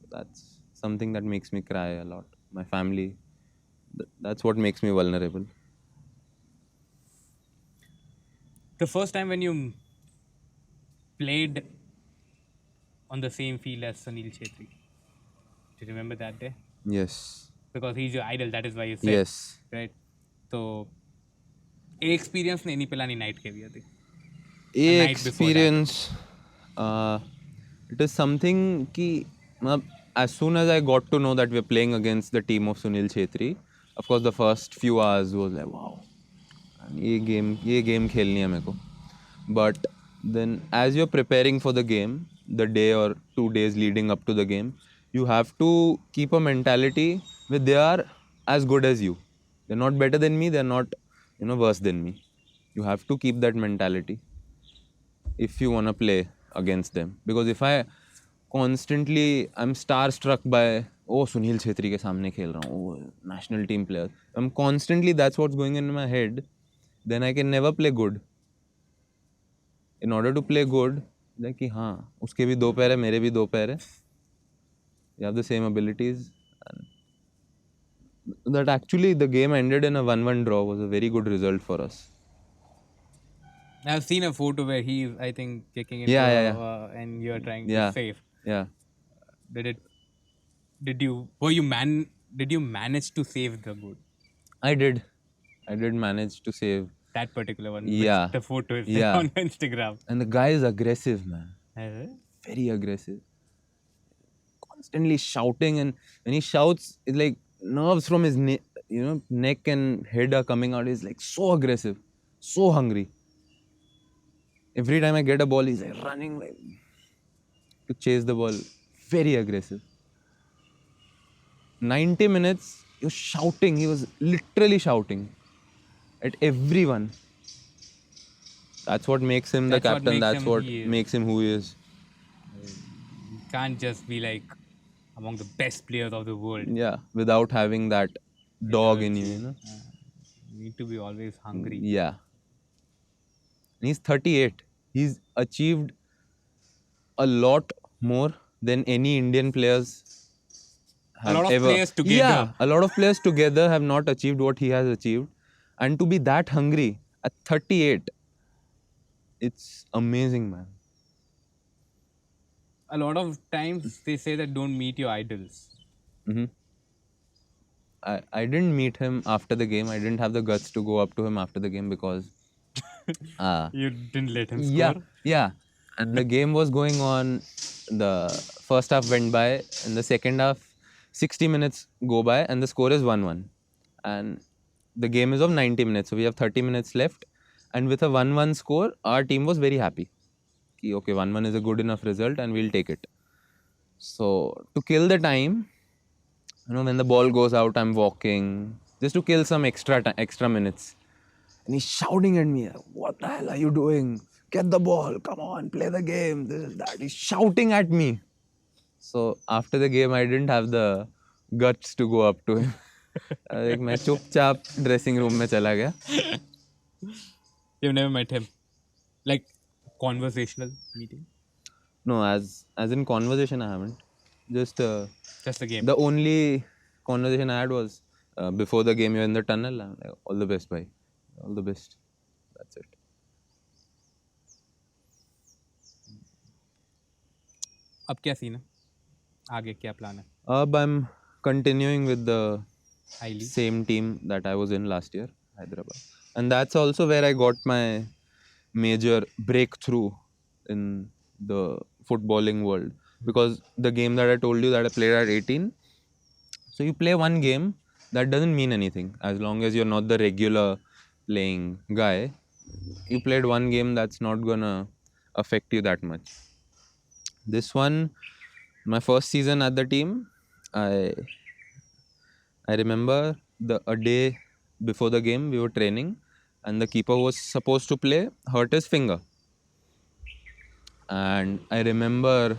So that's something that makes me cry a lot. My family, that's what makes me vulnerable. The first time when you played on the same field as Sunil Chetri. Do you remember that day? Yes. Because he's your idol, that is why you said, Yes. right? So, A experience ને એની પેલાની night કેવી હતી? A A night before that. experience, uh, it is something ki, as soon as I got to know that we're playing against the team of Sunil Chetri, of course the first few hours was like, wow, ये game खेलनी है मेरे को. But then as you're preparing for the game, the day or 2 days leading up to the game, you have to keep a mentality where they are as good as you. They're not better than me, they're not, worse than me. You have to keep that mentality if you want to play against them. Because if I constantly, I'm starstruck by, oh, Sunil Chhetri ke samne khel raha hu, oh, national team player. I'm constantly, that's what's going in my head. Then I can never play good. In order to play good, like कि हाँ उसके भी दो पैर है मेरे भी दो पैर है. We have the same abilities. And that actually the game ended in a 1-1 draw was a very good result for us. I've seen a photo where he's, I think, kicking it Yeah, for, yeah, yeah. and you're trying to Yeah, save. yeah. Did it? Did you? Were you man? Did you manage to save the goal? I did. I did manage to save. That particular one, which Yeah, the photo is there yeah. on Instagram. And the guy is aggressive, man. Uh-huh. Very aggressive. Constantly shouting, and when he shouts, it's like nerves from his neck and head are coming out. He's like so aggressive, so hungry. Every time I get a ball, he's like running like to chase the ball. Very aggressive. 90 minutes, he was shouting. He was literally shouting at everyone. That's what makes him the That's what captain. makes That's him what he is. makes him who he is. You can't just be like among the best players of the world. Yeah, without having that dog in you, Energy. You need to be always hungry. Yeah. And he's 38. He's achieved a lot more than any Indian players A have lot of ever. players together. Yeah, a lot of players together have not achieved what he has achieved. And to be that hungry at 38, it's amazing, man. A lot of times they say that don't meet your idols. Hmm. I didn't meet him after the game. I didn't have the guts to go up to him after the game because You didn't let him yeah, score. yeah. And the game was going on. The first half went by, and the second half, 60 minutes go by, and the score is 1-1. And the game is of 90 minutes, so we have 30 minutes left. And with a 1-1 score, our team was very happy. Ki, okay, 1-1 is a good enough result, and we'll take it. So to kill the time, when the ball goes out, I'm walking just to kill some extra minutes. And he's shouting at me, what the hell are you doing? Get the ball, come on, play the game, this is that. He's shouting at me. So after the game, I didn't have the guts to go up to him. एक मैं चुपचाप dressing room में चला गया. You've never met him. Like conversational meeting. No, as in conversation, I haven't. Just Just a game. the only conversation I had was before the game. You're in the tunnel. I'm like, all the best, bhai. All the best. That's it. अब क्या scene है? आगे क्या plan है? I'm continuing with the Highly. same team that I was in last year, Hyderabad. And that's also where I got my major breakthrough in the footballing world. Because the game that I told you that I played at 18, so you play one game, that doesn't mean anything. As long as you're not the regular playing guy, you played one game, that's not gonna affect you that much. This one, My first season at the team, I I remember a day before the game we were training, and the keeper was supposed to play hurt his finger, and I remember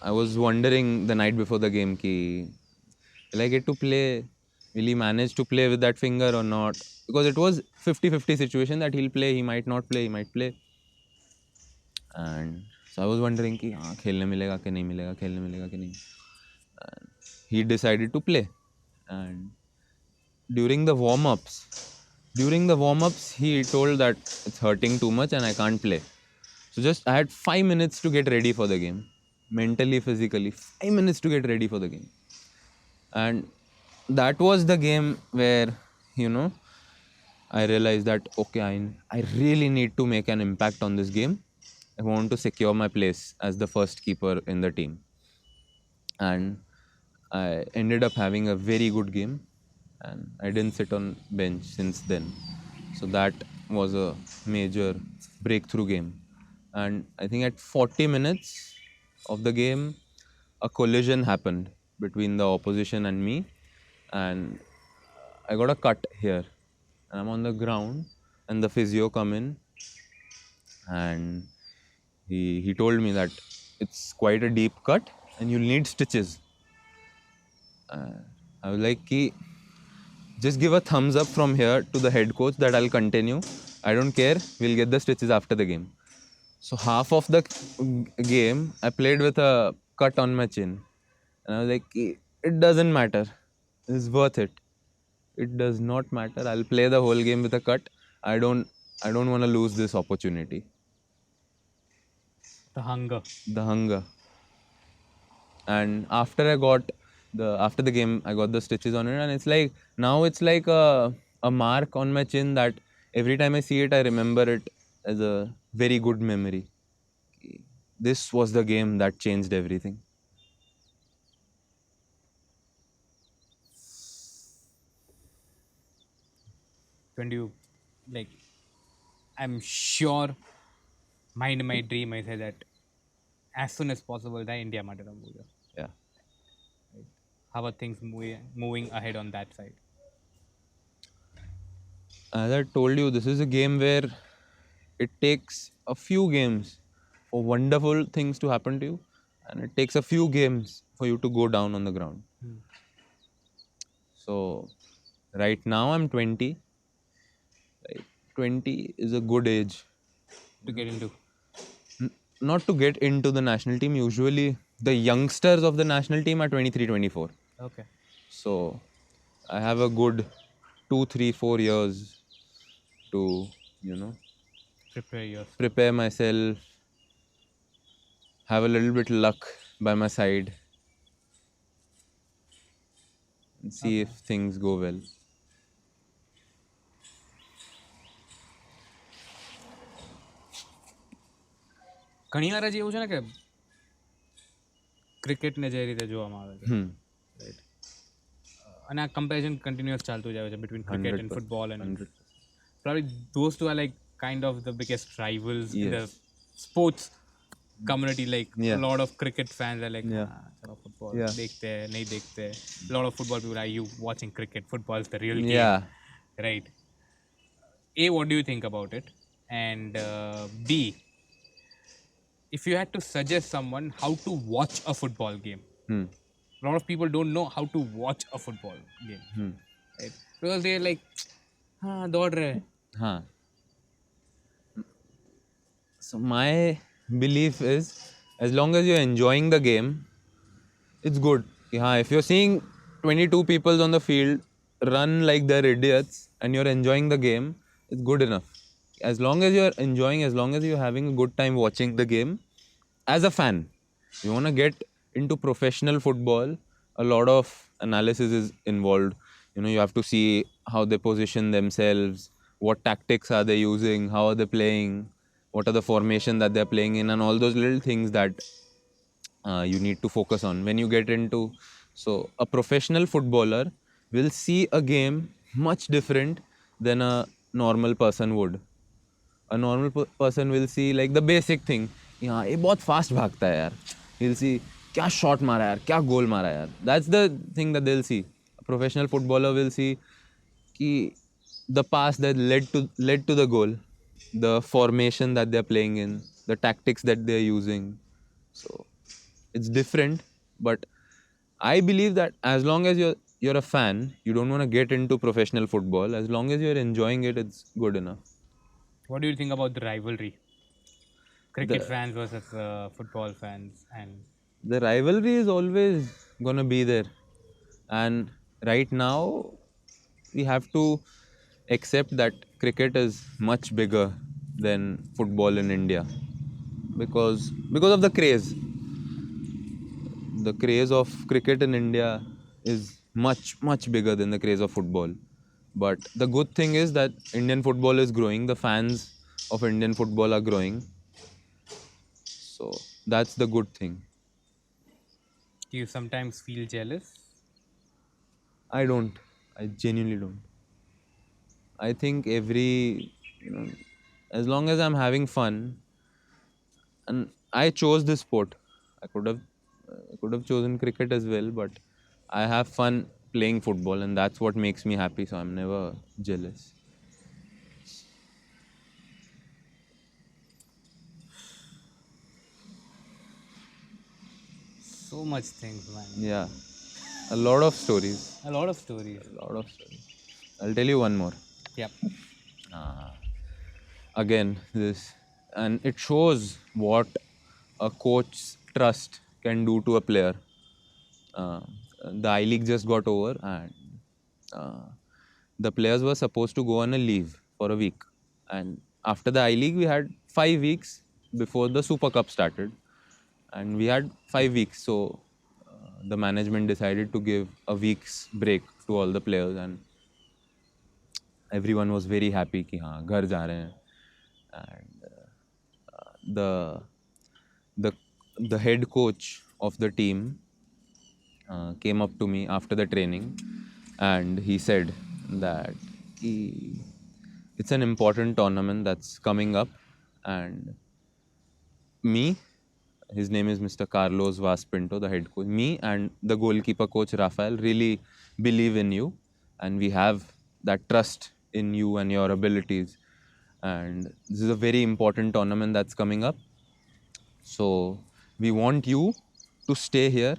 I was wondering the night before the game, ki will I get to play? Will he manage to play with that finger or not? Because it was 50-50 situation that he'll play, he might not play, he might play. And so I was wondering कि हाँ खेलने मिलेगा कि नहीं मिलेगा, खेलने मिलेगा कि नहीं. And he decided to play. And during the warm-ups, he told that it's hurting too much and I can't play. So just I had 5 minutes to get ready for the game, mentally, physically, 5 minutes to get ready for the game. And that was the game where, you know, I realized that, okay, I really need to make an impact on this game. I want to secure my place as the first keeper in the team. And I ended up having a very good game, and I didn't sit on bench since then. So that was a major breakthrough game. And I think at 40 minutes of the game, a collision happened between the opposition and me, and I got a cut here. And I'm on the ground, and the physio come in, and he told me that it's quite a deep cut and you'll need stitches. I was like, ki, just give a thumbs up from here to the head coach that I'll continue. I don't care. We'll get the stitches after the game. So half of the game, I played with a cut on my chin. And I was like, "Ki, it doesn't matter. It's worth it. It does not matter. I'll play the whole game with a cut. I don't want to lose this opportunity." The hunger. The hunger. And after the game, I got the stitches on it, and it's like now it's like a mark on my chin that every time I see it, I remember it as a very good memory. This was the game that changed everything. When do you, like, I'm sure mind my dream, I say that as soon as possible, the India Madara movie. Yeah. How are things moving ahead on that side? As I told you, this is a game where it takes a few games for wonderful things to happen to you, and it takes a few games for you to go down on the ground. So, right now I'm 20. Like 20 is a good age To get into. not to get into the national team. Usually, the youngsters of the national team are 23, 24. Okay. So, I have a good 2, 3, 4 years to, Prepare yourself. prepare myself, have a little bit luck by my side, and see if things go well. ઘણી વાર જ એવું છે ને કે ક્રિકેટને જે રીતે જોવામાં આવે છે રાઈટ અને આ કમ્પેરિઝન કન્ટિન્યુઅસ ચાલતું જ આવે છે between cricket and football and probably those two are like kind of the biggest rivals in the sports community. Like Yeah. a lot of cricket fans are like, Yeah. chalo football Yeah. dekhte hai, nahi dekhte. A lot of football people are, you watching cricket? Football is the real game, Yeah. right? A, what do you think about it? And B, if you had to suggest someone how to watch a football game, a lot of people don't know how to watch a football game, right? Because they're like, दौड़ रहे हैं. Huh. So my belief is, as long as you're enjoying the game, it's good. If you're seeing 22 people on the field run like they're idiots and you're enjoying the game, it's good enough. As long as you're enjoying, as long as you're having a good time watching the game, as a fan, you want to get into professional football, a lot of analysis is involved. You have to see how they position themselves, what tactics are they using, how are they playing, what are the formation that they're playing in, and all those little things that you need to focus on when you get into. So a professional footballer will see a game much different than a normal person would. A normal person will see like the basic thing. ये बहुत fast भागता है यार. He'll see क्या shot मारा यार, क्या goal मारा यार. That's the thing that they'll see. A professional footballer will see कि the pass that led to the goal, the formation that they're playing in, the tactics that they're using. So it's different, but I believe that as long as you're a fan, you don't want to get into professional football. As long as you're enjoying it, it's good enough. What do you think about the rivalry? Cricket The fans versus football fans, and the rivalry is always gonna be there, and right now we have to accept that cricket is much bigger than football in India because of the craze. The craze of cricket in India is much bigger than the craze of football. But the good thing is that Indian football is growing. The fans of Indian football are growing. So that's the good thing. do you sometimes feel jealous? I don't. I genuinely don't. I think you know, as long as I'm having fun, and I chose this sport. I could have, I could have chosen cricket as well, but I have fun playing football, and that's what makes me happy. So I'm never jealous. So much things, man. Yeah, a lot of stories. A lot of stories. A lot of stories. I'll tell you one more. Yep. Again, this, and it shows what a coach's trust can do to a player. Uh, the I League just got over, and uh, the players were supposed to go on a leave for a week. And after the I League, we had 5 weeks before the Super Cup started, and we had 5 weeks. So the management decided to give a week's break to all the players, and everyone was very happy कि हाँ घर जा रहे हैं. And the the the head coach of the team came up to me after the training, and he said that it's an important tournament that's coming up, and me, his name is Mr. Carlos Vaz Pinto, the head coach, me and the goalkeeper coach Rafael really believe in you, and we have that trust in you and your abilities. And this is a very important tournament that's coming up. So we want you to stay here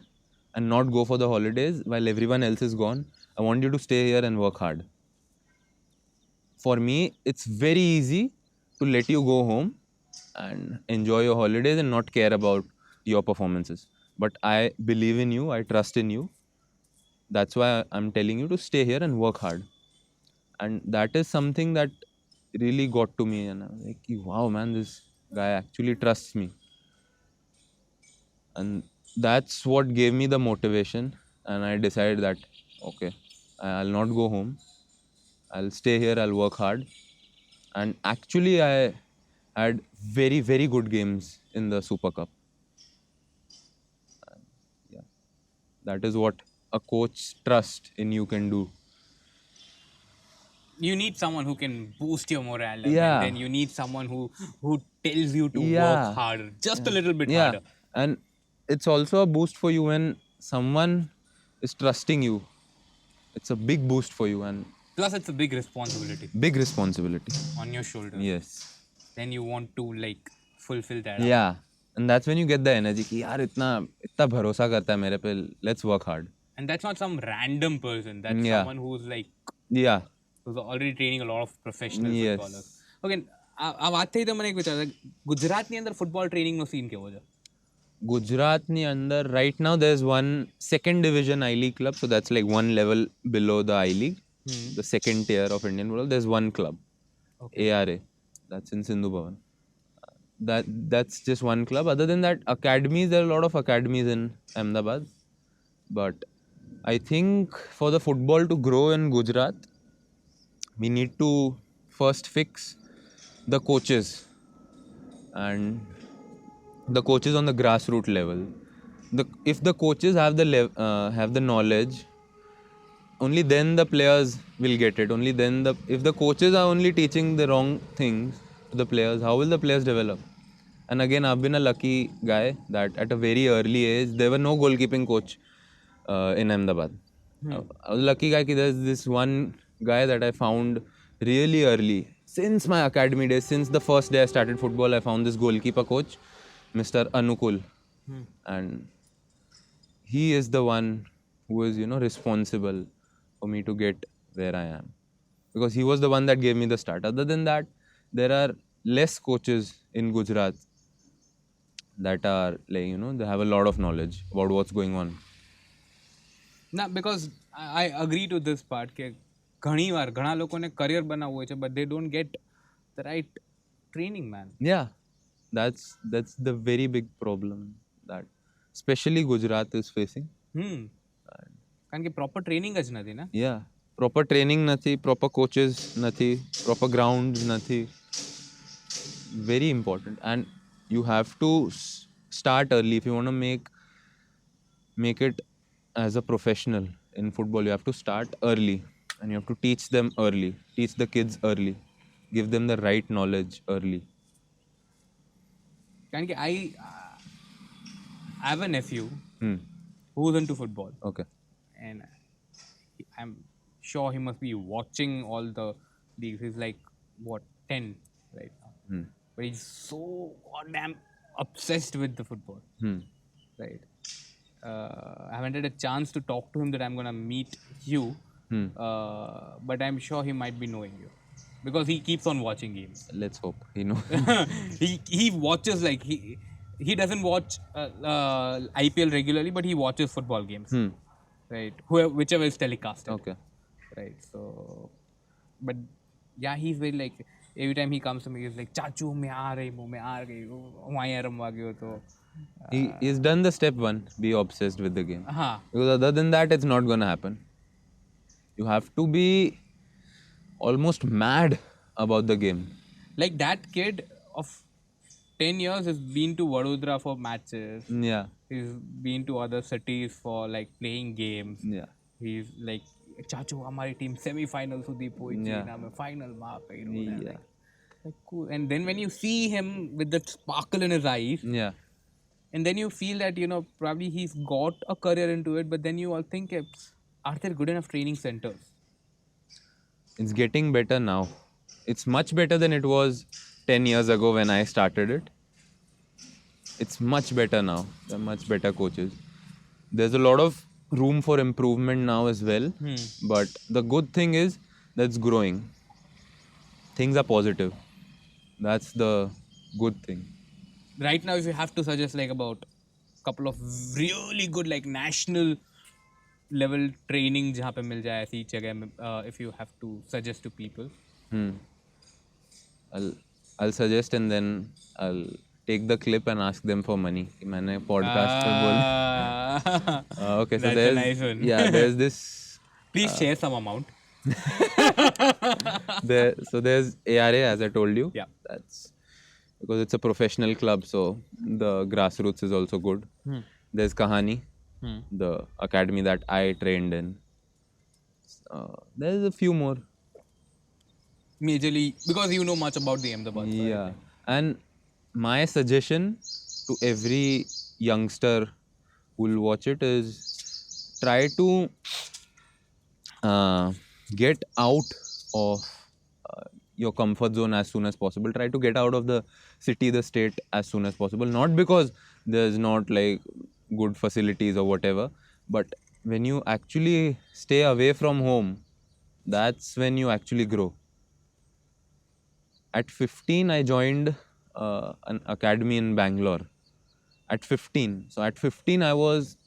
and not go for the holidays while everyone else is gone. I want you to stay here and work hard. For me, it's very easy to let you go home and enjoy your holidays and not care about your performances. But I believe in you, I trust in you. That's why I'm telling you to stay here and work hard. And that is something that really got to me. And I was like, wow, man, this guy actually trusts me. And that's what gave me the motivation. And I decided that, okay, I'll not go home. I'll stay here, I'll work hard. And actually, I had very good games in the Super Cup. Yeah, that is what a coach's trust in you can do. You need someone who can boost your morale up, and Yeah, then you need someone who tells you to work yeah, harder, just a little bit yeah. harder. And it's also a boost for you when someone is trusting you. It's a big boost for you and Plus, it's a big responsibility big responsibility. on your shoulders. Yes. Then you want to like fulfill that up. Yeah. And that's when you get the energy कि यार इतना इतना भरोसा करता है मेरे पे, let's work hard. And that's not some random person. That's Yeah. someone who's like Yeah. who's already training a lot of professional Yes. footballers. Okay, આ વાત થઈ તો મને એક વિચાર ગુજરાતની અંદર ફૂટબોલ ટ્રેનિંગનો સીન કેવો છે? Gujaratની અંદર right now there's one second division I League club, so that's like one level below the I League, the second tier of Indian football. There's one club, ARA, that's in Sindhu Bhavan. That's just one club. Other than that, academies, there are a lot of academies in Ahmedabad. But I think for the football to grow in Gujarat, we need to first fix the coaches and the coaches on the grassroots level. If the coaches have the knowledge, only then the players will get it. Only then if the coaches are only teaching the wrong things to the players, how will the players develop? And again, I've been a lucky guy that at a very early age, there were no goalkeeping coach in Ahmedabad. I was a lucky guy. Ki there's this one guy that I found really early. Since my academy days, since the first day I started football, I found this goalkeeper coach, Mr. Anukul. And he is the one who is, responsible for me to get where I am. Because he was the one that gave me the start. Other than that, there are less coaches in Gujarat that are like, they have a lot of knowledge about what's going on. ના because I agree to this part કે ઘણી વાર ઘણા લોકોને career બનાવવું હોય છે but they don't get the right training, man. Yeah, that's the very big problem that especially Gujarat is facing. કારણ કે proper training જ નથી ને. Yeah, proper training nathi, proper coaches nathi, proper grounds nathi. Very important, and you have to start early if you want to make it as a professional in football. You have to start early, and you have to teach them early, teach the kids early, give them the right knowledge early. કારણ કે I have a nephew who's into football, Okay. and I'm sure he must be watching all the leagues. He's like what 10 right now, but he's so goddamn obsessed with the football, right? I haven't had a chance to talk to him that I'm gonna meet you, but I'm sure he might be knowing you because he keeps on watching games. Let's hope he knows. he watches like he doesn't watch IPL regularly, but he watches football games, right? Whichever is telecasted. Okay. Right. So, but yeah, he's very like every time he comes to me, he's like, "Chachu, मैं आ रही हूँ, वहाँ यहाँ रमवा गयो तो." He's done the step one, be obsessed with the game. हाँ. Because other than that, it's not gonna happen. You have to be almost mad about the game. Like that kid of 10 years has been to Vadodara for matches. Yeah. He's been to other cities for like playing games. Yeah. He's like, "ચાચુ અમારી team semifinal સુધી પહોંચી Yeah. ને અમે ફાઇનલમાં કર્યું." Yeah. Like cool. And then when you see him with that sparkle in his eyes, Yeah. and then you feel that probably he's got a career into it, but then you all think, are there good enough training centers? It's getting better now. It's much better than it was 10 years ago when I started it. It's much better now. There are much better coaches. There's a lot of room for improvement now as well. But the good thing is that's growing. Things are positive. That's the good thing. Right now, if you have to suggest like about a couple of really good like national level training जहाँ पे मिल जाए ऐसी जगह में, if you have to suggest to people. I'll suggest and then I'll take the clip and ask them for money. कि मैंने podcast पे बोल. Okay, so That's a nice one. there's this. Please share some amount. So there's ARA, as I told you. Yeah. That's because it's a professional club, so the grassroots is also good. There's Kahani, the academy that I trained in. There's a few more. Majorly because you know much about the Ahmedabad. Yeah. And my suggestion to every youngster who will watch it is try to get out of your comfort zone as soon as possible. Try to get out of the city, the state as soon as possible. Not because there's not like good facilities or whatever, but when you actually stay away from home, that's when you actually grow. At 15, I joined an academy in Bangalore. At 15. So at 15, I was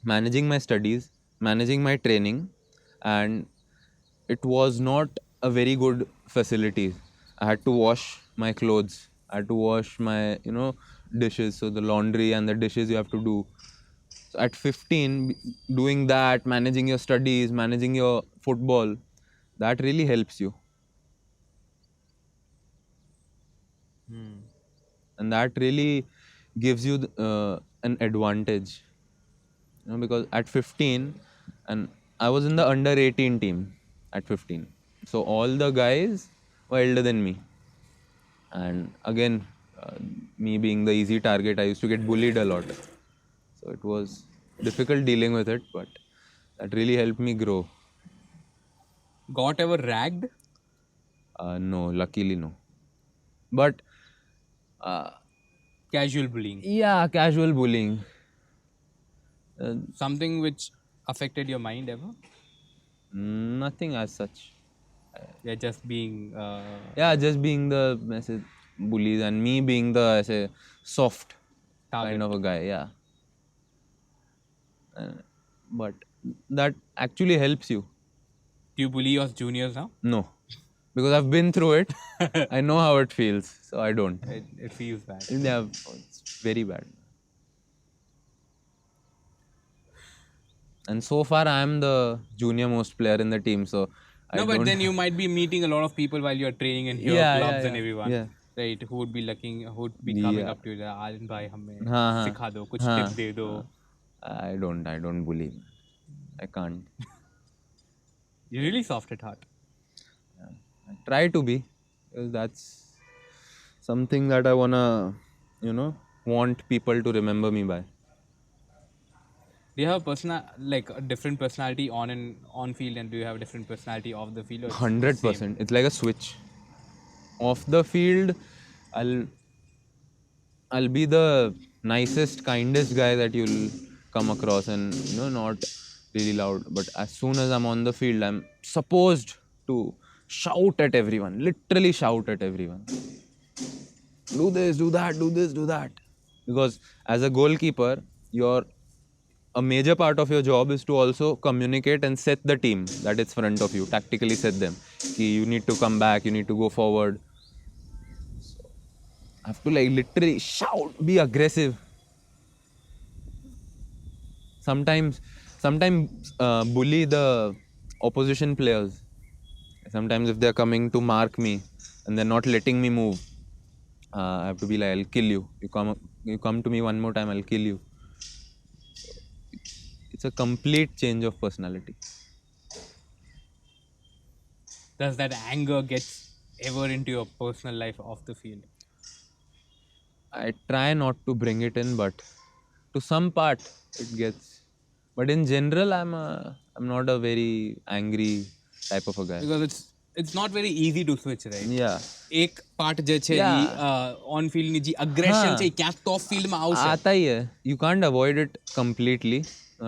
managing my studies, managing my training, and it was not a very good facilities. I had to wash my clothes. I had to wash my, dishes. So the laundry and the dishes you have to do. So at 15, doing that, managing your studies, managing your football, that really helps you. And that really gives you an advantage. Because at 15, and I was in the under 18 team at 15. So all the guys were elder than me. And again, me being the easy target, I used to get bullied a lot. So it was difficult dealing with it, but that really helped me grow. Got ever ragged? No, luckily no. But uh, Casual bullying. yeah, casual bullying. Uh, Something which affected your mind ever? Nothing as such. Yeah, just being Yeah, just being the message bullies and me being the ऐसे soft target. kind of a guy. Yeah, but that actually helps you. Do you bully your juniors now? No, because I've been through it. I know how it feels, so I don't. It feels bad. Yeah, it's very bad. And so far, I am the junior most player in the team, so I No, but don't. then you might be meeting a lot of people while you're training in your Yeah, yeah, clubs and yeah, everyone, yeah, right? Who would be coming yeah. up to you, like, Aryan bhai, हमें हाँ हाँ सिखा दो, कुछ हाँ tips दे दो. हाँ. I don't bully. I can't. You're really soft at heart. I try to be, because that's something that I wanna, want people to remember me by. Do you have a different personality on field, and do you have a different personality off the field, or it's the same? 100%. It's like a switch. Off the field, I'll I'll be the nicest, kindest guy that you'll come across, and not really loud. But as soon as I'm on the field, I'm supposed to shout at everyone, literally shout at everyone. Do this, do that, do this, do that. Because as a goalkeeper, your a major part of your job is to also communicate and set the team that is front of you, tactically set them. Ki you need to come back, you need to go forward. I have to like literally shout, be aggressive. Sometimes bully the opposition players. Sometimes if they're coming to mark me and they're not letting me move, I have to be like, I'll kill you. You come to me one more time, I'll kill you. It's a complete change of personality. Does that anger get ever into your personal life off the field? I try not to bring it in, but to some part it gets. But in general, I'm not a very angry type of a guy. Because it's not very easy to switch, right? Yeah. એક part જે છે ઈ Yeah. On field ની જે અગ્રેશન હા. છે ઈ ક્યાંક તો of ફિલ્ડમાં આવશે. आता ही है. You can't avoid it completely.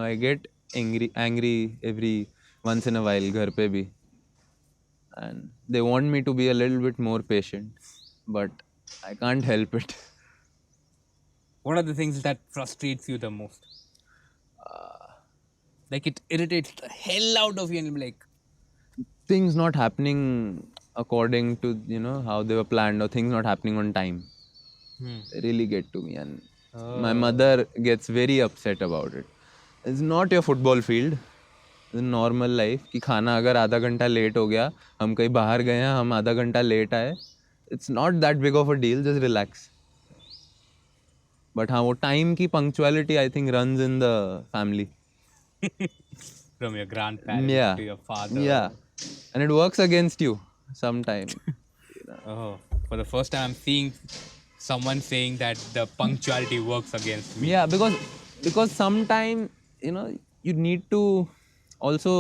I get angry every once in a while घर पे भी. And they want me to be a little bit more patient, but I can't help it. What are the things that frustrates you the most? Like it irritates the hell out of you and you're like, Things not happening according to how they were planned, or things not happening on time. They really get to me, and my mother gets very upset about it. It's not your football field. It's normal life कि खाना अगर आधा घंटा late हो गया, हम कहीं बाहर गए हैं, हम आधा घंटा लेट आए, it's not that big of a deal, just relax. But हाँ, वो टाइम की punctuality I think runs in the family. from your grandparents Yeah. to your father. Yeah. And it works against you sometime. Oh, for the first time I'm seeing someone saying that the punctuality works against me. Yeah, because sometime you need to also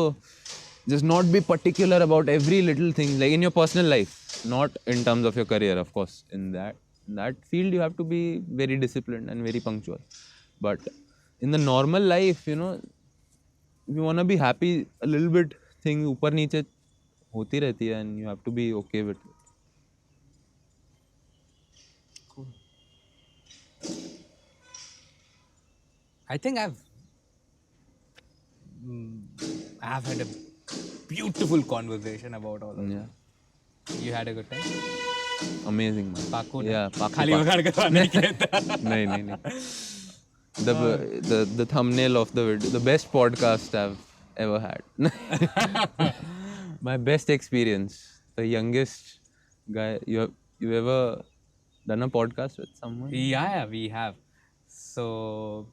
just not be particular about every little thing, like in your personal life, not in terms of your career, of course. In that field, you have to be very disciplined and very punctual. But in the normal life, if you want to be happy, a little bit thing ऊपर नीचे होती रहती है, and you have to be okay with it. I think I've had a beautiful conversation about all of it. Yeah, You had a good time? amazing man. पाकू ना? Yeah, पाकू, खाली पाकू. वगाड़ करवा नहीं कहता. नहीं. The thumbnail of the video, the best podcast I've ever had. My best experience. The youngest guy you ever done a podcast with someone? Yeah, we have. So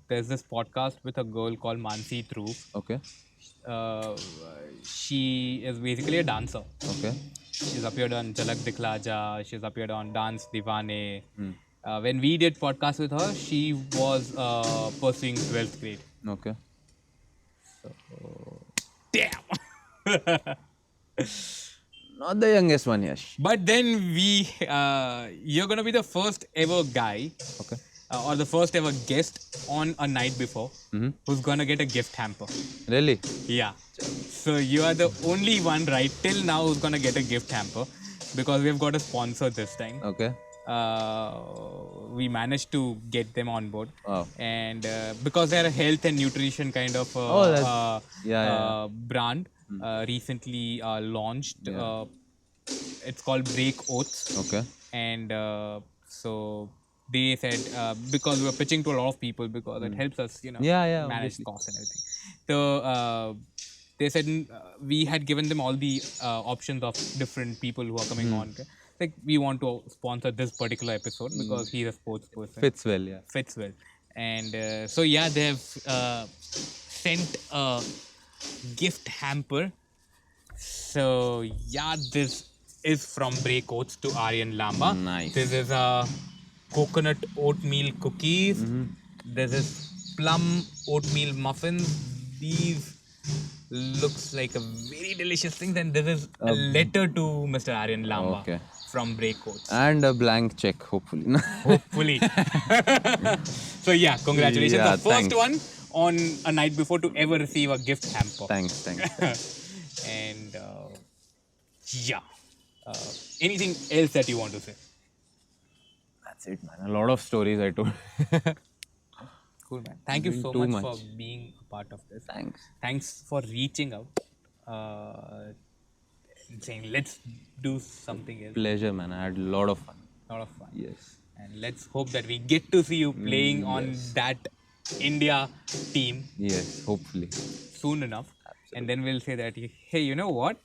there's this podcast with a girl called Mansi Dhruv. Okay. She is basically a dancer. Okay. She's appeared on Jalak Dikla Ja. She's appeared on Dance Divane. When we did podcast with her, she was pursuing 12th grade. Okay. Damn. Not the youngest one, Yash. But then you're gonna be the first ever guy, Okay. or the first ever guest on a night before who's gonna get a gift hamper. Really? Yeah. So you are the only one right till now who's gonna get a gift hamper, because we've got a sponsor this time. Okay. We managed to get them on board, Wow. and because they're a health and nutrition kind of brand, recently launched. Yeah. It's called BreakOats. Okay. And so they said, because we were pitching to a lot of people, because it helps us, Yeah, manage obviously. costs and everything. So they said, we had given them all the options of different people who are coming on. Okay? Like, we want to sponsor this particular episode because he's a sports person. Fits well, yeah. Fits well. And so yeah, they have sent a gift hamper. So yeah, this is from BreakOats to Aryan Lamba. Nice. This is a coconut oatmeal cookies. This is plum oatmeal muffins. These looks like a very delicious thing. And this is a letter to Mr. Aryan Lamba Okay. from BreakOats. And a blank check, hopefully. Hopefully. So yeah, congratulations. Yeah, the first thanks. one on a night before to ever receive a gift hamper. Thanks. And yeah, anything else that you want to say? That's it, man. A lot of stories I told. Cool, man. Thank you so Too much for much. being a part of this. Thanks. For reaching out, and saying let's do something else. Pleasure, man. I had a lot of fun. Lot of fun. Yes. And let's hope that we get to see you playing on that India team Yes, hopefully. soon enough. And then we'll say that, hey, you know what?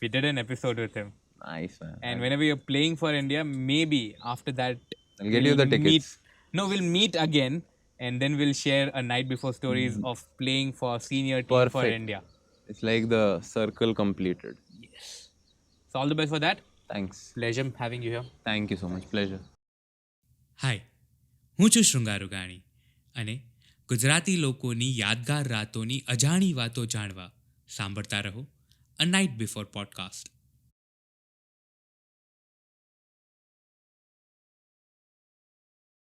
We did an episode with him. Nice, man. And whenever you're playing for India, maybe after that, I'll get you the tickets. We'll meet again, and then we'll share a night before stories of playing for senior team for Perfect. India. It's like the circle completed. Yes. So all the best for that. Thanks. Pleasure having you here. Thank you so much. Pleasure. હાય, હું છું શૃંગારુગાણી અને ગુજરાતી લોકોની યાદગાર રાતોની અજાણી વાતો જાણવા સાંભળતા રહો અ નાઇટ બિફોર પોડકાસ્ટ.